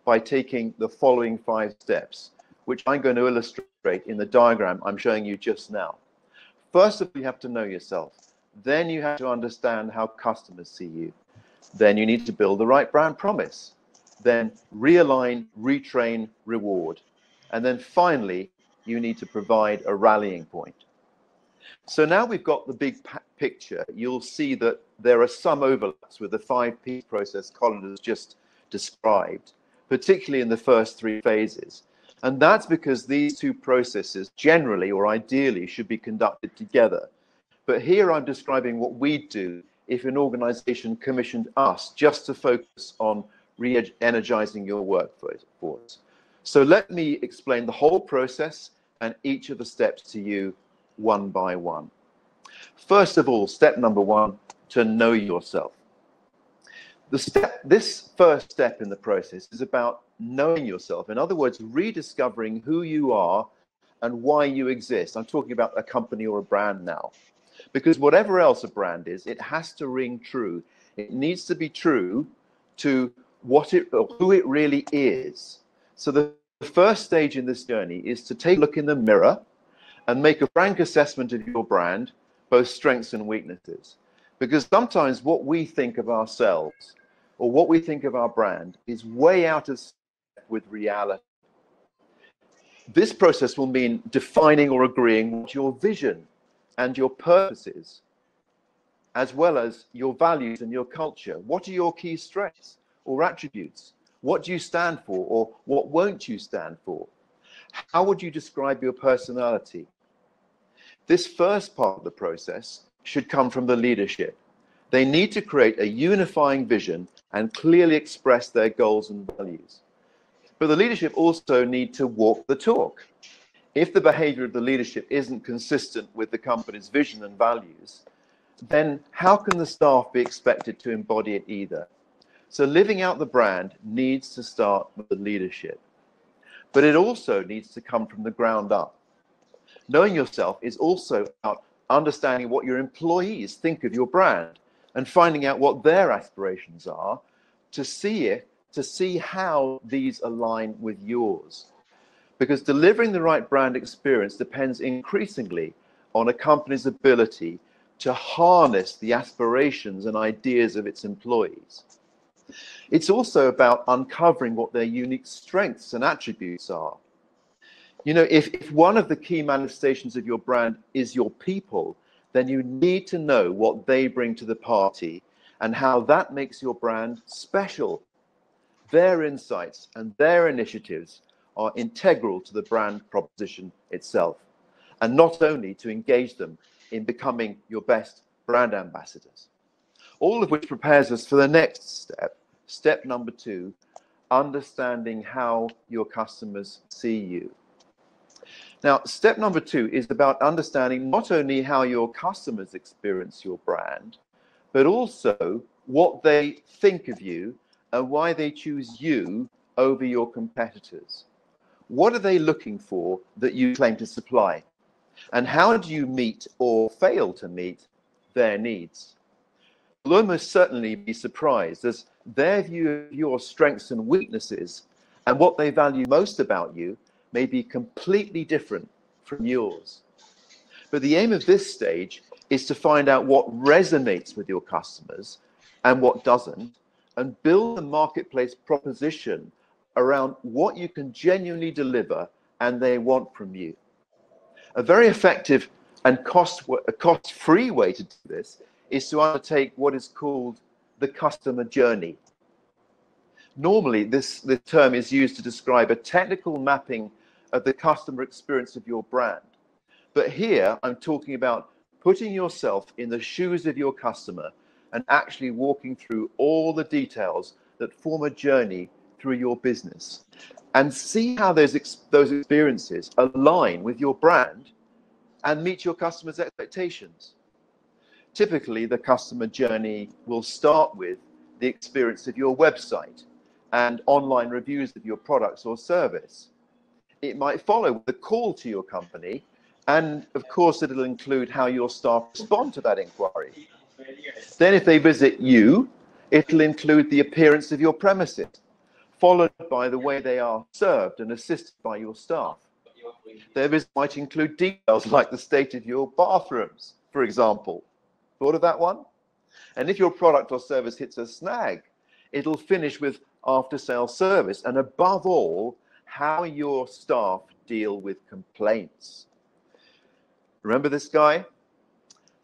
by taking the following 5 steps, which I'm going to illustrate in the diagram I'm showing you just now. First of all, you have to know yourself. Then you have to understand how customers see you. Then you need to build the right brand promise. Then realign, retrain, reward. And then finally, you need to provide a rallying point. So now we've got the big picture. You'll see that there are some overlaps with the 5P process Colin has just described, particularly in the first 3 phases. And that's because these 2 processes generally or ideally should be conducted together. But here I'm describing what we do if an organization commissioned us just to focus on re-energizing your workforce. So let me explain the whole process and each of the steps to you one by one. First of all, step number one, to know yourself. This first step in the process is about knowing yourself. In other words, rediscovering who you are and why you exist. I'm talking about a company or a brand now. Because whatever else a brand is, it has to ring true. It needs to be true to who it really is. So the first stage in this journey is to take a look in the mirror and make a frank assessment of your brand, both strengths and weaknesses. Because sometimes what we think of ourselves or what we think of our brand is way out of step with reality. This process will mean defining or agreeing what your vision and your purposes, as well as your values and your culture. What are your key strengths or attributes? What do you stand for, or what won't you stand for? How would you describe your personality? This first part of the process should come from the leadership. They need to create a unifying vision and clearly express their goals and values. But the leadership also need to walk the talk. If the behavior of the leadership isn't consistent with the company's vision and values, then how can the staff be expected to embody it either? So living out the brand needs to start with the leadership. But it also needs to come from the ground up. Knowing yourself is also about understanding what your employees think of your brand and finding out what their aspirations are to see how these align with yours. Because delivering the right brand experience depends increasingly on a company's ability to harness the aspirations and ideas of its employees. It's also about uncovering what their unique strengths and attributes are. You know, if one of the key manifestations of your brand is your people, then you need to know what they bring to the party and how that makes your brand special. Their insights and their initiatives are integral to the brand proposition itself, and not only to engage them in becoming your best brand ambassadors. All of which prepares us for the next step, step number 2, understanding how your customers see you. Now, step number 2 is about understanding not only how your customers experience your brand, but also what they think of you and why they choose you over your competitors. What are they looking for that you claim to supply? And how do you meet or fail to meet their needs? You'll almost certainly be surprised, as their view of your strengths and weaknesses and what they value most about you may be completely different from yours. But the aim of this stage is to find out what resonates with your customers and what doesn't, and build a marketplace proposition around what you can genuinely deliver and they want from you. A very effective and cost-free way to do this is to undertake what is called the customer journey. Normally, this term is used to describe a technical mapping of the customer experience of your brand. But here, I'm talking about putting yourself in the shoes of your customer and actually walking through all the details that form a journey through your business, and see how those experiences align with your brand and meet your customers' expectations. Typically, the customer journey will start with the experience of your website and online reviews of your products or service. It might follow with a call to your company, and of course it'll include how your staff respond to that inquiry. Then if they visit you, it'll include the appearance of your premises, followed by the way they are served and assisted by your staff. Their visit might include details like the state of your bathrooms, for example. Thought of that one? And if your product or service hits a snag, it'll finish with after-sales service, and above all, how your staff deal with complaints. Remember this guy?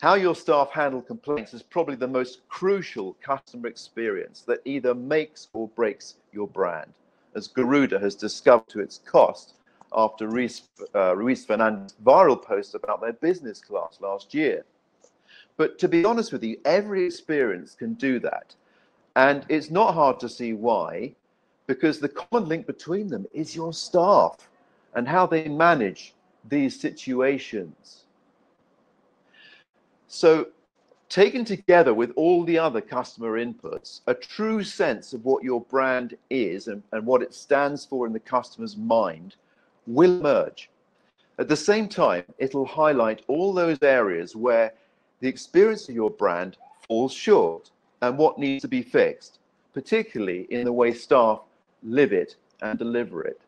How your staff handle complaints is probably the most crucial customer experience that either makes or breaks your brand, as Garuda has discovered to its cost after Ruiz Fernandez's viral post about their business class last year. But to be honest with you, every experience can do that. And it's not hard to see why, because the common link between them is your staff and how they manage these situations. So, taken together with all the other customer inputs, a true sense of what your brand is and what it stands for in the customer's mind will emerge. At the same time, it'll highlight all those areas where the experience of your brand falls short and what needs to be fixed, particularly in the way staff live it and deliver it.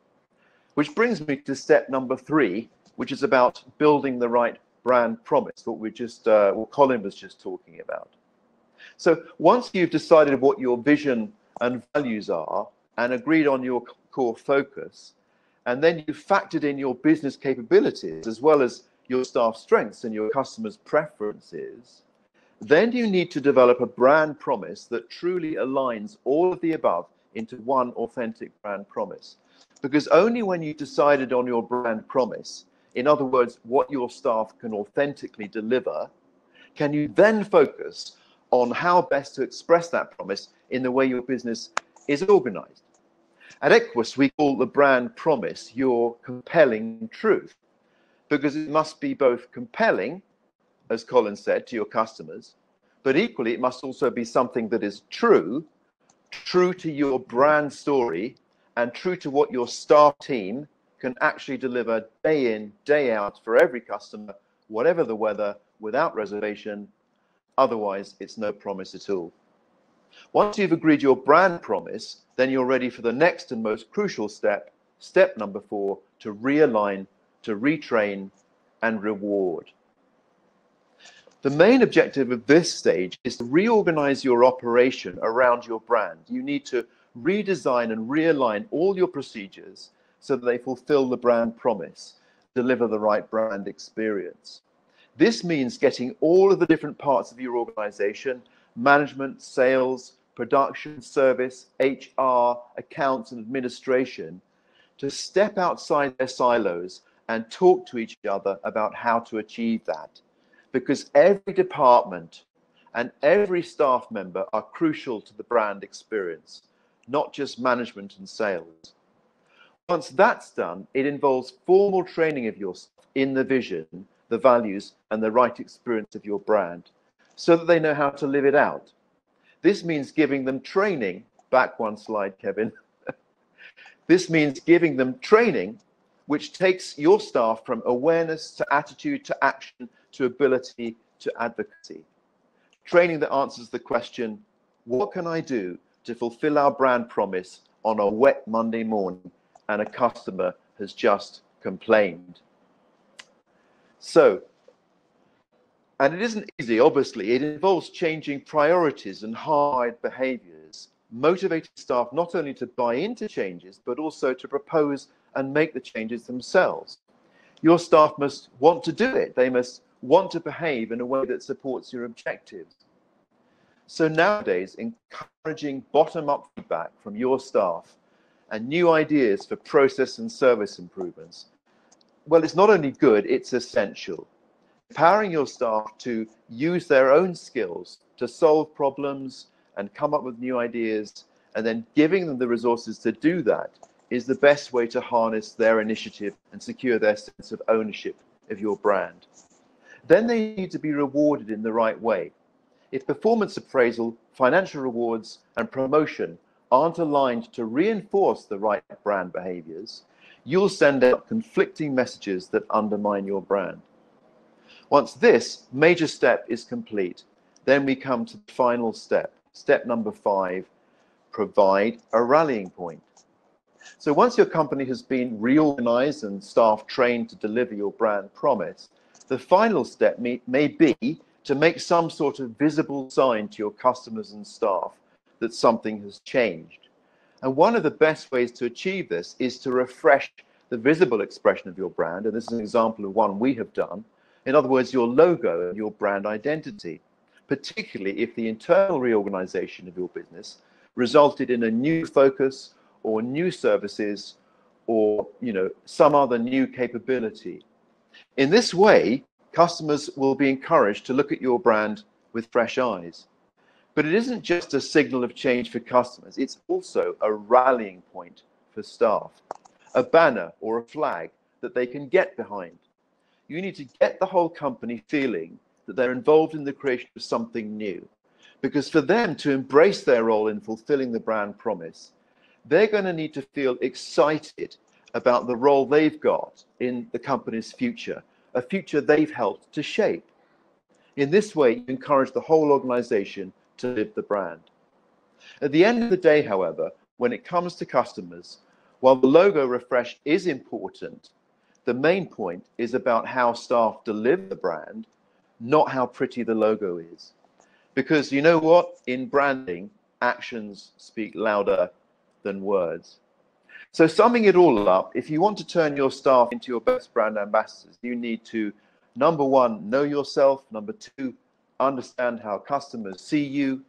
Which brings me to step number 3, which is about building the right brand promise, what Colin was just talking about. So once you've decided what your vision and values are and agreed on your core focus, and then you've factored in your business capabilities as well as your staff strengths and your customers' preferences, then you need to develop a brand promise that truly aligns all of the above into one authentic brand promise. Because only when you've decided on your brand promise, in other words, what your staff can authentically deliver, can you then focus on how best to express that promise in the way your business is organized. At Equus, we call the brand promise your compelling truth, because it must be both compelling, as Colin said, to your customers, but equally it must also be something that is true to your brand story and true to what your staff team can actually deliver day in, day out for every customer, whatever the weather, without reservation. Otherwise, it's no promise at all. Once you've agreed your brand promise, then you're ready for the next and most crucial step, step number 4, to realign, to retrain, and reward. The main objective of this stage is to reorganize your operation around your brand. You need to redesign and realign all your procedures so that they fulfill the brand promise, deliver the right brand experience. This means getting all of the different parts of your organization, management, sales, production, service, HR, accounts, and administration, to step outside their silos and talk to each other about how to achieve that. Because every department and every staff member are crucial to the brand experience, not just management and sales. Once that's done, it involves formal training of your staff in the vision, the values, and the right experience of your brand, so that they know how to live it out. This means giving them training. Back one slide, Kevin. This means giving them training which takes your staff from awareness to attitude to action to ability to advocacy. Training that answers the question, what can I do to fulfill our brand promise on a wet Monday morning and a customer has just complained? So, and it isn't easy, obviously. It involves changing priorities and hard behaviors, motivating staff not only to buy into changes, but also to propose and make the changes themselves. Your staff must want to do it. They must want to behave in a way that supports your objectives. So nowadays, encouraging bottom-up feedback from your staff and new ideas for process and service improvements, well, it's not only good, it's essential. Empowering your staff to use their own skills to solve problems and come up with new ideas, and then giving them the resources to do that is the best way to harness their initiative and secure their sense of ownership of your brand. Then they need to be rewarded in the right way. If performance appraisal, financial rewards, and promotion aren't aligned to reinforce the right brand behaviors, you'll send out conflicting messages that undermine your brand. Once this major step is complete, then we come to the final step, step number 5, provide a rallying point. So once your company has been reorganized and staff trained to deliver your brand promise, the final step may be to make some sort of visible sign to your customers and staff that something has changed. And one of the best ways to achieve this is to refresh the visible expression of your brand. And this is an example of one we have done. In other words, your logo and your brand identity, particularly if the internal reorganization of your business resulted in a new focus or new services or some other new capability. In this way, customers will be encouraged to look at your brand with fresh eyes. But it isn't just a signal of change for customers, it's also a rallying point for staff, a banner or a flag that they can get behind. You need to get the whole company feeling that they're involved in the creation of something new. Because for them to embrace their role in fulfilling the brand promise, they're going to need to feel excited about the role they've got in the company's future, a future they've helped to shape. In this way, you encourage the whole organization to live the brand. At the end of the day, however, when it comes to customers, while the logo refresh is important, the main point is about how staff deliver the brand, not how pretty the logo is. Because you know what? In branding, actions speak louder than words. So summing it all up, if you want to turn your staff into your best brand ambassadors, you need to, number one, know yourself. Number two, understand how customers see you.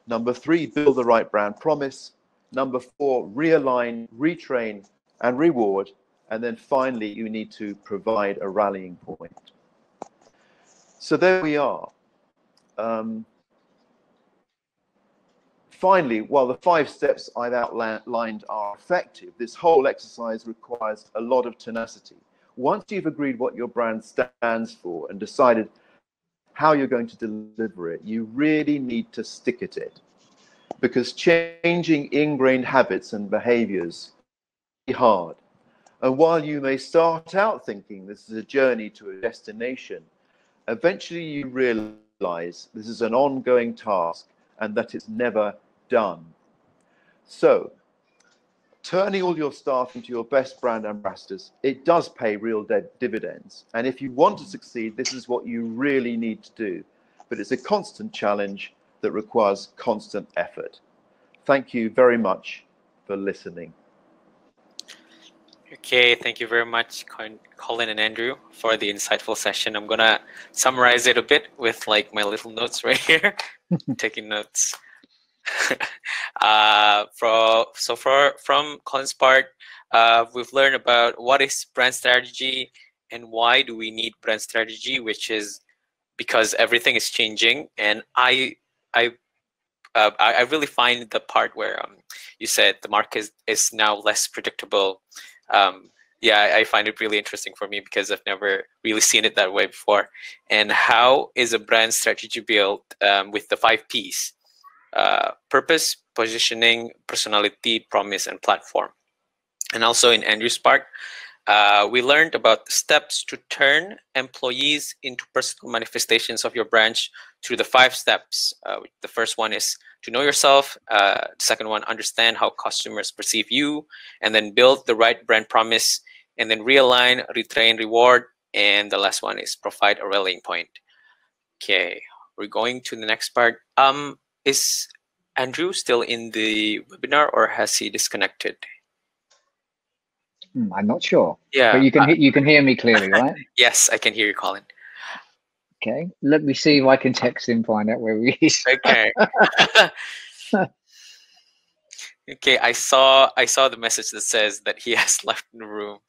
Number three, build the right brand promise. Number four, realign, retrain, and reward. And then finally, you need to provide a rallying point. So there we are. Finally, while the 5 steps I've outlined are effective, this whole exercise requires a lot of tenacity. Once you've agreed what your brand stands for and decided how you're going to deliver it, you really need to stick at it. Because changing ingrained habits and behaviors is hard. And while you may start out thinking this is a journey to a destination, eventually you realize this is an ongoing task and that it's never done. So, turning all your staff into your best brand ambassadors, it does pay real dividends. And if you want to succeed, this is what you really need to do. But it's a constant challenge that requires constant effort. Thank you very much for listening. Okay, thank you very much, Colin and Andrew, for the insightful session. I'm gonna summarize it a bit with like my little notes right here, taking notes. From Colin's part, we've learned about what is brand strategy and why do we need brand strategy, which is because everything is changing. And I really find the part where you said the market is now less predictable. Yeah, I find it really interesting for me because I've never really seen it that way before. And how is a brand strategy built with the 5 Ps? Purpose, positioning, personality, promise, and platform. And also in Andrew's part, we learned about the steps to turn employees into personal manifestations of your branch through the 5 steps. The first one is to know yourself. The second one, understand how customers perceive you, and then build the right brand promise, and then realign, retrain, reward, and the last one is provide a rallying point. Okay, we're going to the next part. Is Andrew still in the webinar or has he disconnected? I'm not sure. Yeah, but you can hear me clearly, right? Yes, I can hear you, Colin. Okay, let me see if I can text him, find out where he is. Okay. Okay, I saw the message that says that he has left the room.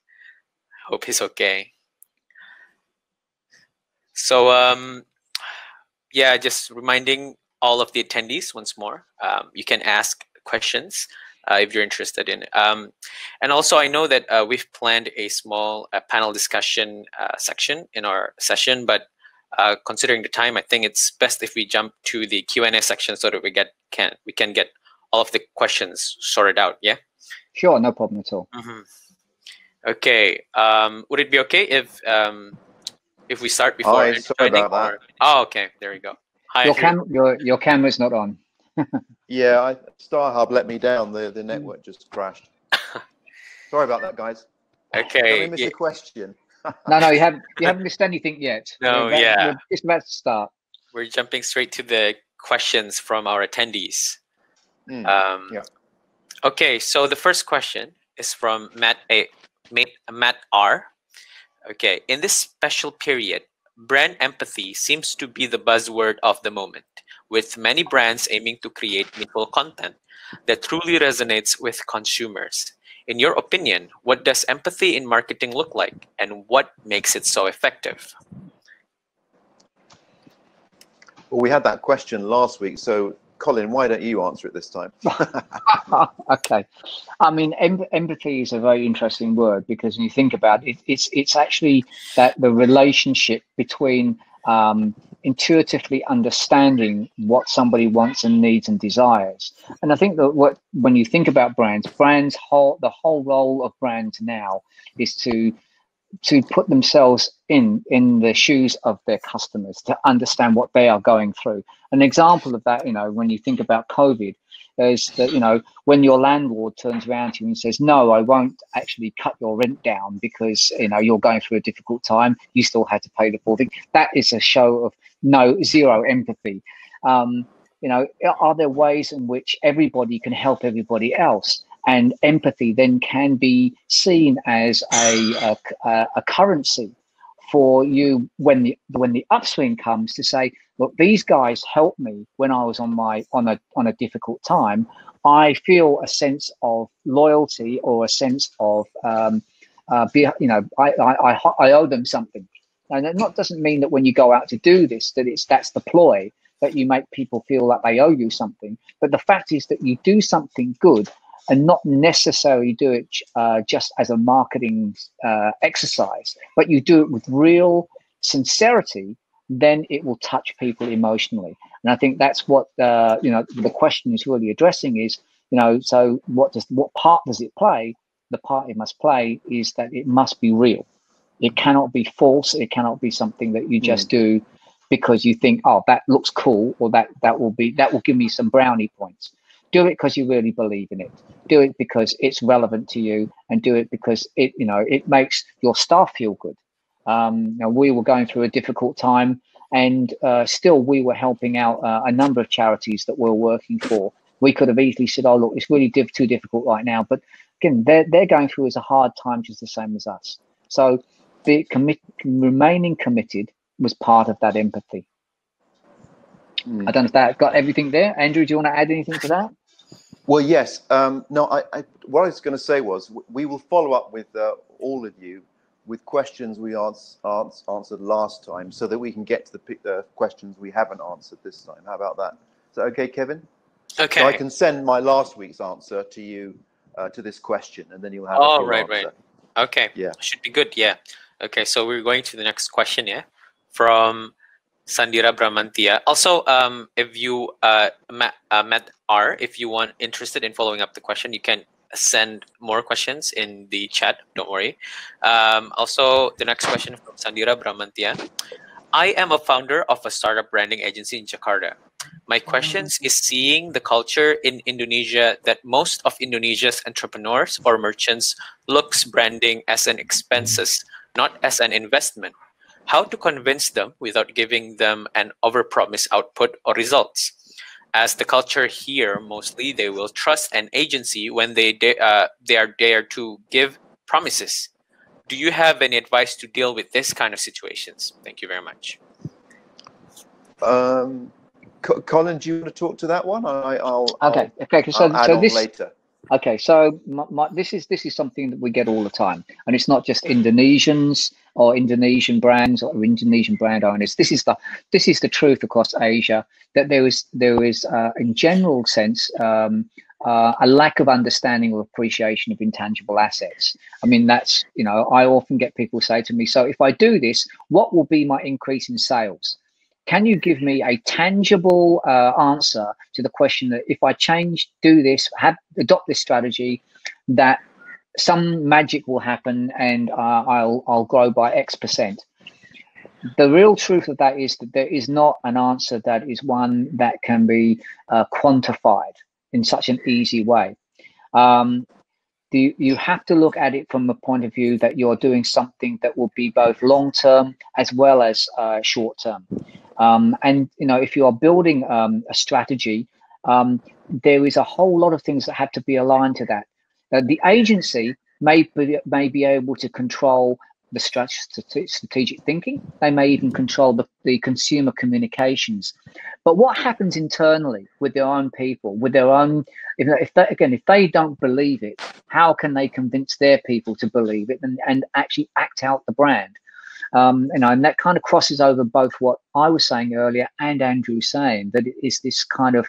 Hope he's okay. So yeah, just reminding all of the attendees once more, you can ask questions if you're interested in it. And also, I know that we've planned a small panel discussion section in our session, but considering the time, I think it's best if we jump to the Q&A section so that we can get all of the questions sorted out. Yeah. Sure, no problem at all. Mm-hmm. Okay. Would it be okay if we start before? Hi, sorry about that. Oh, okay. There we go. Hi. Your camera's not on. Yeah, StarHub let me down. The network just crashed. Sorry about that, guys. Okay. Let me miss a question. No, you haven't missed anything yet. No, we're just about to start. We're jumping straight to the questions from our attendees. Yeah. Okay, so the first question is from Matt R. Okay, in this special period, brand empathy seems to be the buzzword of the moment, with many brands aiming to create meaningful content that truly resonates with consumers. In your opinion, what does empathy in marketing look like, and what makes it so effective? Well, we had that question last week, so Colin, why don't you answer it this time? Okay. I mean, empathy is a very interesting word, because when you think about it, it's actually that the relationship between intuitively understanding what somebody wants and needs and desires. And I think that when you think about brands, the whole role of brands now is to put themselves in the shoes of their customers, to understand what they are going through. An example of that, when you think about COVID, is that, when your landlord turns around to you and says, no, I won't actually cut your rent down because, you're going through a difficult time, you still had to pay the full thing. That is a show of zero empathy. Are there ways in which everybody can help everybody else? And empathy then can be seen as a currency for you when the upswing comes, to say, look, these guys helped me when I was on a difficult time. I feel a sense of loyalty, or a sense of I owe them something. And it doesn't mean that when you go out to do this that's the ploy, that you make people feel that they owe you something. But the fact is that you do something good, and not necessarily do it just as a marketing exercise, but you do it with real sincerity, then it will touch people emotionally. And I think that's what the question is really addressing is, so what part does it play? The part it must play is that it must be real. It cannot be false. It cannot be something that you just do because you think, oh, that looks cool, or that will give me some brownie points. Do it because you really believe in it. Do it because it's relevant to you, and do it because it makes your staff feel good. We were going through a difficult time, and still we were helping out a number of charities that we're working for. We could have easily said, oh, look, it's really too difficult right now. But again, they're going through as a hard time, just the same as us. So remaining committed was part of that empathy. I don't know if that got everything there. Andrew, do you want to add anything to that? Well, yes. No, what I was going to say was we will follow up with all of you with questions we answered last time, so that we can get to the questions we haven't answered this time. How about that? Is that okay, Kevin? Okay. So I can send my last week's answer to you, to this question, and then you'll have a full answer. Right. Okay. Yeah. Should be good. Yeah. Okay. So we're going to the next question. Yeah. From Sandira Bramantia. Also, if you Matt R, if you want interested in following up the question, you can send more questions in the chat. Don't worry. Also, the next question from Sandira Bramantia. I am a founder of a startup branding agency in Jakarta. My questions is seeing the culture in Indonesia that most of Indonesia's entrepreneurs or merchants looks branding as an expenses, not as an investment. How to convince them without giving them an overpromised output or results? As the culture here, mostly they will trust an agency when they are there to give promises. Do you have any advice to deal with this kind of situations? Thank you very much. Colin, do you want to talk to that one? Okay. So this later. Okay, so this is something that we get all the time, and it's not just Indonesians or Indonesian brands or Indonesian brand owners. This is the truth across Asia, that there is in general sense a lack of understanding or appreciation of intangible assets. I mean, that's I often get people say to me, so if I do this, what will be my increase in sales? Can you give me a tangible answer to the question that if I do this, adopt this strategy, that some magic will happen and I'll grow by X%? The real truth of that is that there is not an answer that is one that can be quantified in such an easy way. You have to look at it from the point of view that you're doing something that will be both long-term as well as short-term. And if you are building a strategy, there is a whole lot of things that have to be aligned to that. The agency may be able to control the strategic thinking. They may even control the consumer communications. But what happens internally with their own people, with their own, if they don't believe it, how can they convince their people to believe it and actually act out the brand? And that kind of crosses over both what I was saying earlier and Andrew saying, that it is this kind of,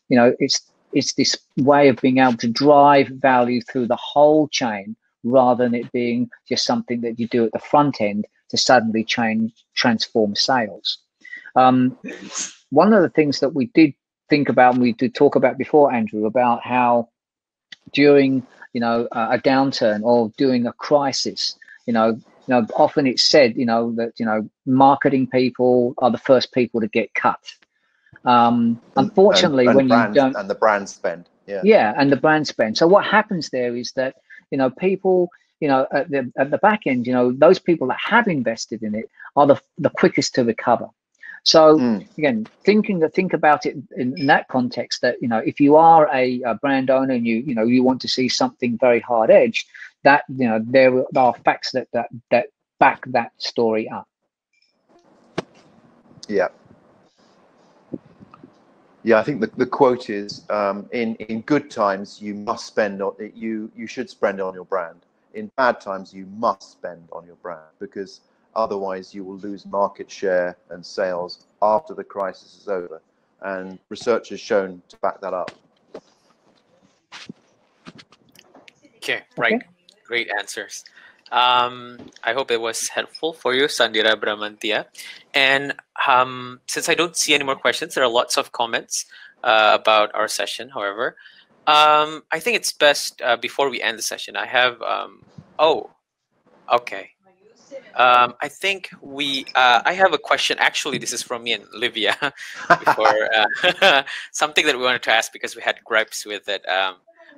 it's this way of being able to drive value through the whole chain, rather than it being just something that you do at the front end to suddenly transform sales. One of the things that we did think about, and we did talk about before, Andrew, about how during a downturn or during a crisis, often it's said that marketing people are the first people to get cut. Unfortunately, and when you don't, and the brand spend, and the brand spend. So what happens there is that people at the back end, those people that have invested in it are the quickest to recover. So again, think about it in that context, that if you are a brand owner and you want to see something very hard edged, that there are facts that back that story up. Yeah, I think the quote is, in good times you must spend on it, you should spend on your brand. In bad times you must spend on your brand, because otherwise you will lose market share and sales after the crisis is over, and research has shown to back that up. Okay, right. Great answers. I hope it was helpful for you, Sandira Bramantia. And since I don't see any more questions, there are lots of comments about our session. However, I think it's best before we end the session. I have okay. I think I have a question. Actually, this is from me and Livia. Before something that we wanted to ask, because we had gripes with it.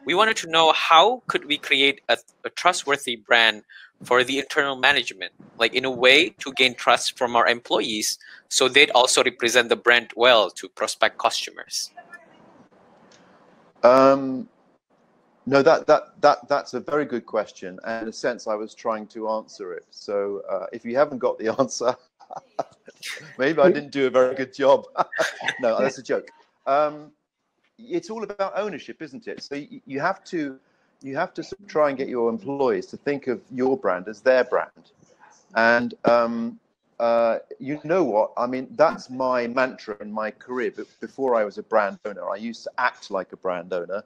We wanted to know, how could we create a trustworthy brand for the internal management, like in a way to gain trust from our employees, so they'd also represent the brand well to prospect customers? No, that's a very good question, and in a sense I was trying to answer it. So if you haven't got the answer, maybe I didn't do a very good job. No, that's a joke. It's all about ownership, isn't it? So you have to sort of try and get your employees to think of your brand as their brand. And you know what? I mean, that's my mantra in my career. But before I was a brand owner, I used to act like a brand owner,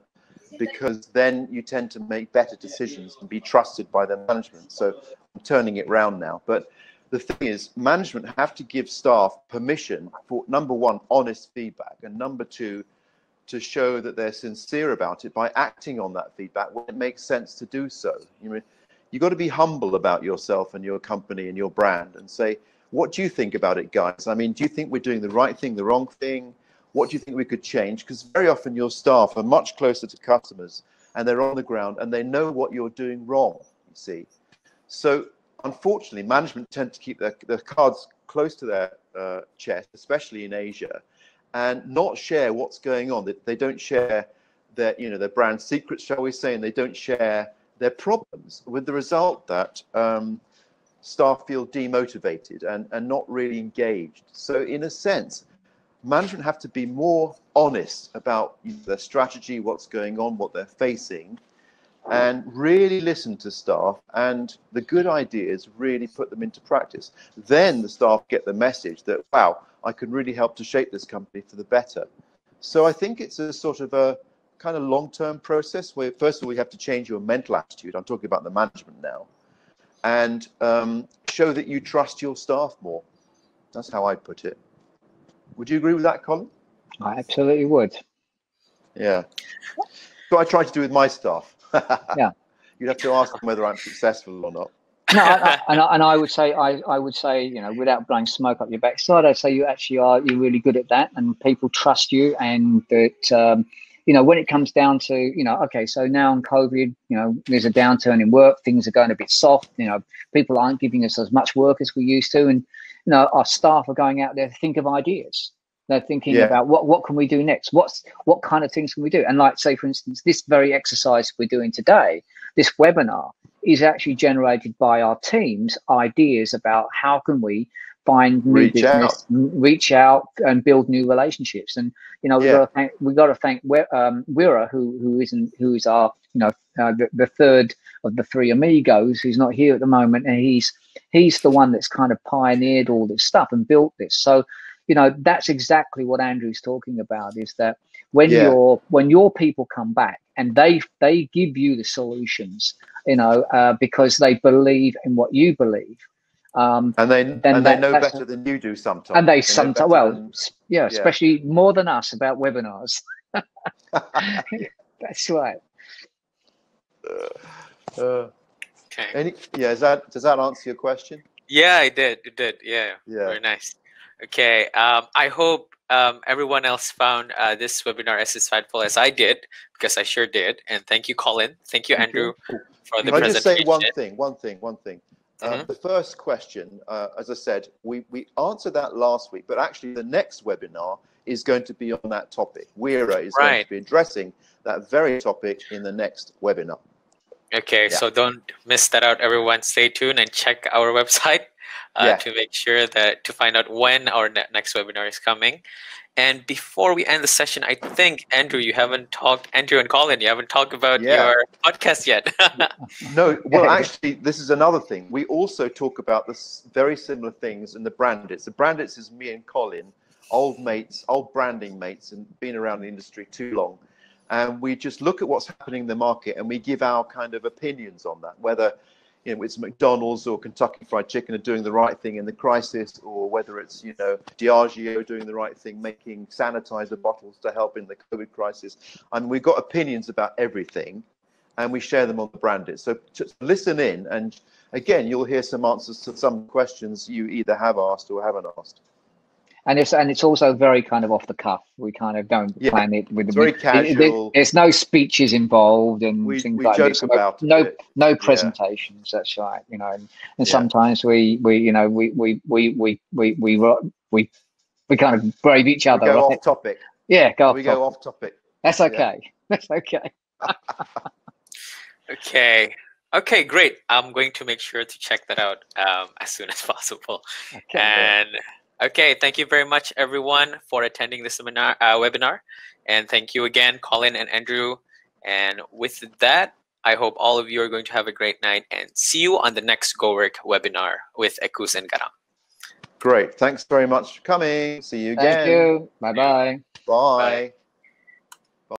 because then you tend to make better decisions and be trusted by their management. So I'm turning it round now. But the thing is, management have to give staff permission for, number one, honest feedback, and number two, to show that they're sincere about it by acting on that feedback when it makes sense to do so. You've got to be humble about yourself and your company and your brand, and say, what do you think about it, guys? I mean, do you think we're doing the right thing, the wrong thing? What do you think we could change? Because very often your staff are much closer to customers, and they're on the ground, and they know what you're doing wrong, you see. So unfortunately, management tend to keep their cards close to their chest, especially in Asia, and not share what's going on. They don't share their brand secrets, shall we say, and they don't share their problems, with the result that staff feel demotivated and not really engaged. So in a sense, management have to be more honest about their strategy, what's going on, what they're facing, and really listen to staff, and the good ideas really put them into practice. Then the staff get the message that, wow, I can really help to shape this company for the better. So I think it's a sort of a kind of long-term process where, first of all, we have to change your mental attitude. I'm talking about the management now, and show that you trust your staff more. That's how I put it. Would you agree with that, Colin? I absolutely would. Yeah. So I try to do with my staff. Yeah. You'd have to ask them whether I'm successful or not. No, and I would say, without blowing smoke up your backside, I'd say you actually are. You're really good at that, and people trust you. And that, when it comes down to, okay, so now on COVID, there's a downturn in work. Things are going a bit soft. People aren't giving us as much work as we used to, and our staff are going out there to think of ideas. They're thinking about what can we do next? What kind of things can we do? And like, say, for instance, this very exercise we're doing today, this webinar, is actually generated by our team's ideas about how can we find new business, reach out and build new relationships. And we've got to thank Wira, who is our the third of the three amigos, who's not here at the moment, and he's the one that's kind of pioneered all this stuff and built this. So, that's exactly what Andrew's talking about, is that when your people come back and they give you the solutions, because they believe in what you believe. And they know better than you do sometimes. And they sometimes, especially more than us about webinars. That's right. Okay. Does that answer your question? Yeah, it did. It did. Yeah. Very nice. Okay. I hope everyone else found this webinar as insightful as I did, because I sure did. And thank you, Colin. Thank you, Andrew, for the presentation. Can I just say one thing? The first question, as I said, we answered that last week, but actually the next webinar is going to be on that topic. Weira is going to be addressing that very topic in the next webinar. Okay, so don't miss that out, everyone. Stay tuned and check our website to make sure to find out when our next webinar is coming. And before we end the session, I think, Andrew and Colin, you haven't talked about your podcast yet. No, well, actually, this is another thing. We also talk about this very similar things in the Brandits. The Brandits is me and Colin, old mates, old branding mates, and been around the industry too long. And we just look at what's happening in the market and we give our kind of opinions on that, whether it's McDonald's or Kentucky Fried Chicken are doing the right thing in the crisis, or whether it's, Diageo doing the right thing, making sanitizer bottles to help in the COVID crisis. And we've got opinions about everything, and we share them on the Brandit. So just listen in, and again, you'll hear some answers to some questions you either have asked or haven't asked. And it's also very kind of off the cuff. We kind of don't plan it with very casual. There's no speeches involved and things like joke this. About no presentations. That's right. And sometimes we kind of brave each other. We go off topic. Yeah, go off topic. That's okay. That's okay. Okay, great. I'm going to make sure to check that out as soon as possible. Okay. And okay, thank you very much, everyone, for attending this webinar. And thank you again, Colin and Andrew. And with that, I hope all of you are going to have a great night, and see you on the next Gowork webinar with Equus and Garam. Great. Thanks very much for coming. See you again. Thank you. Bye-bye. Bye.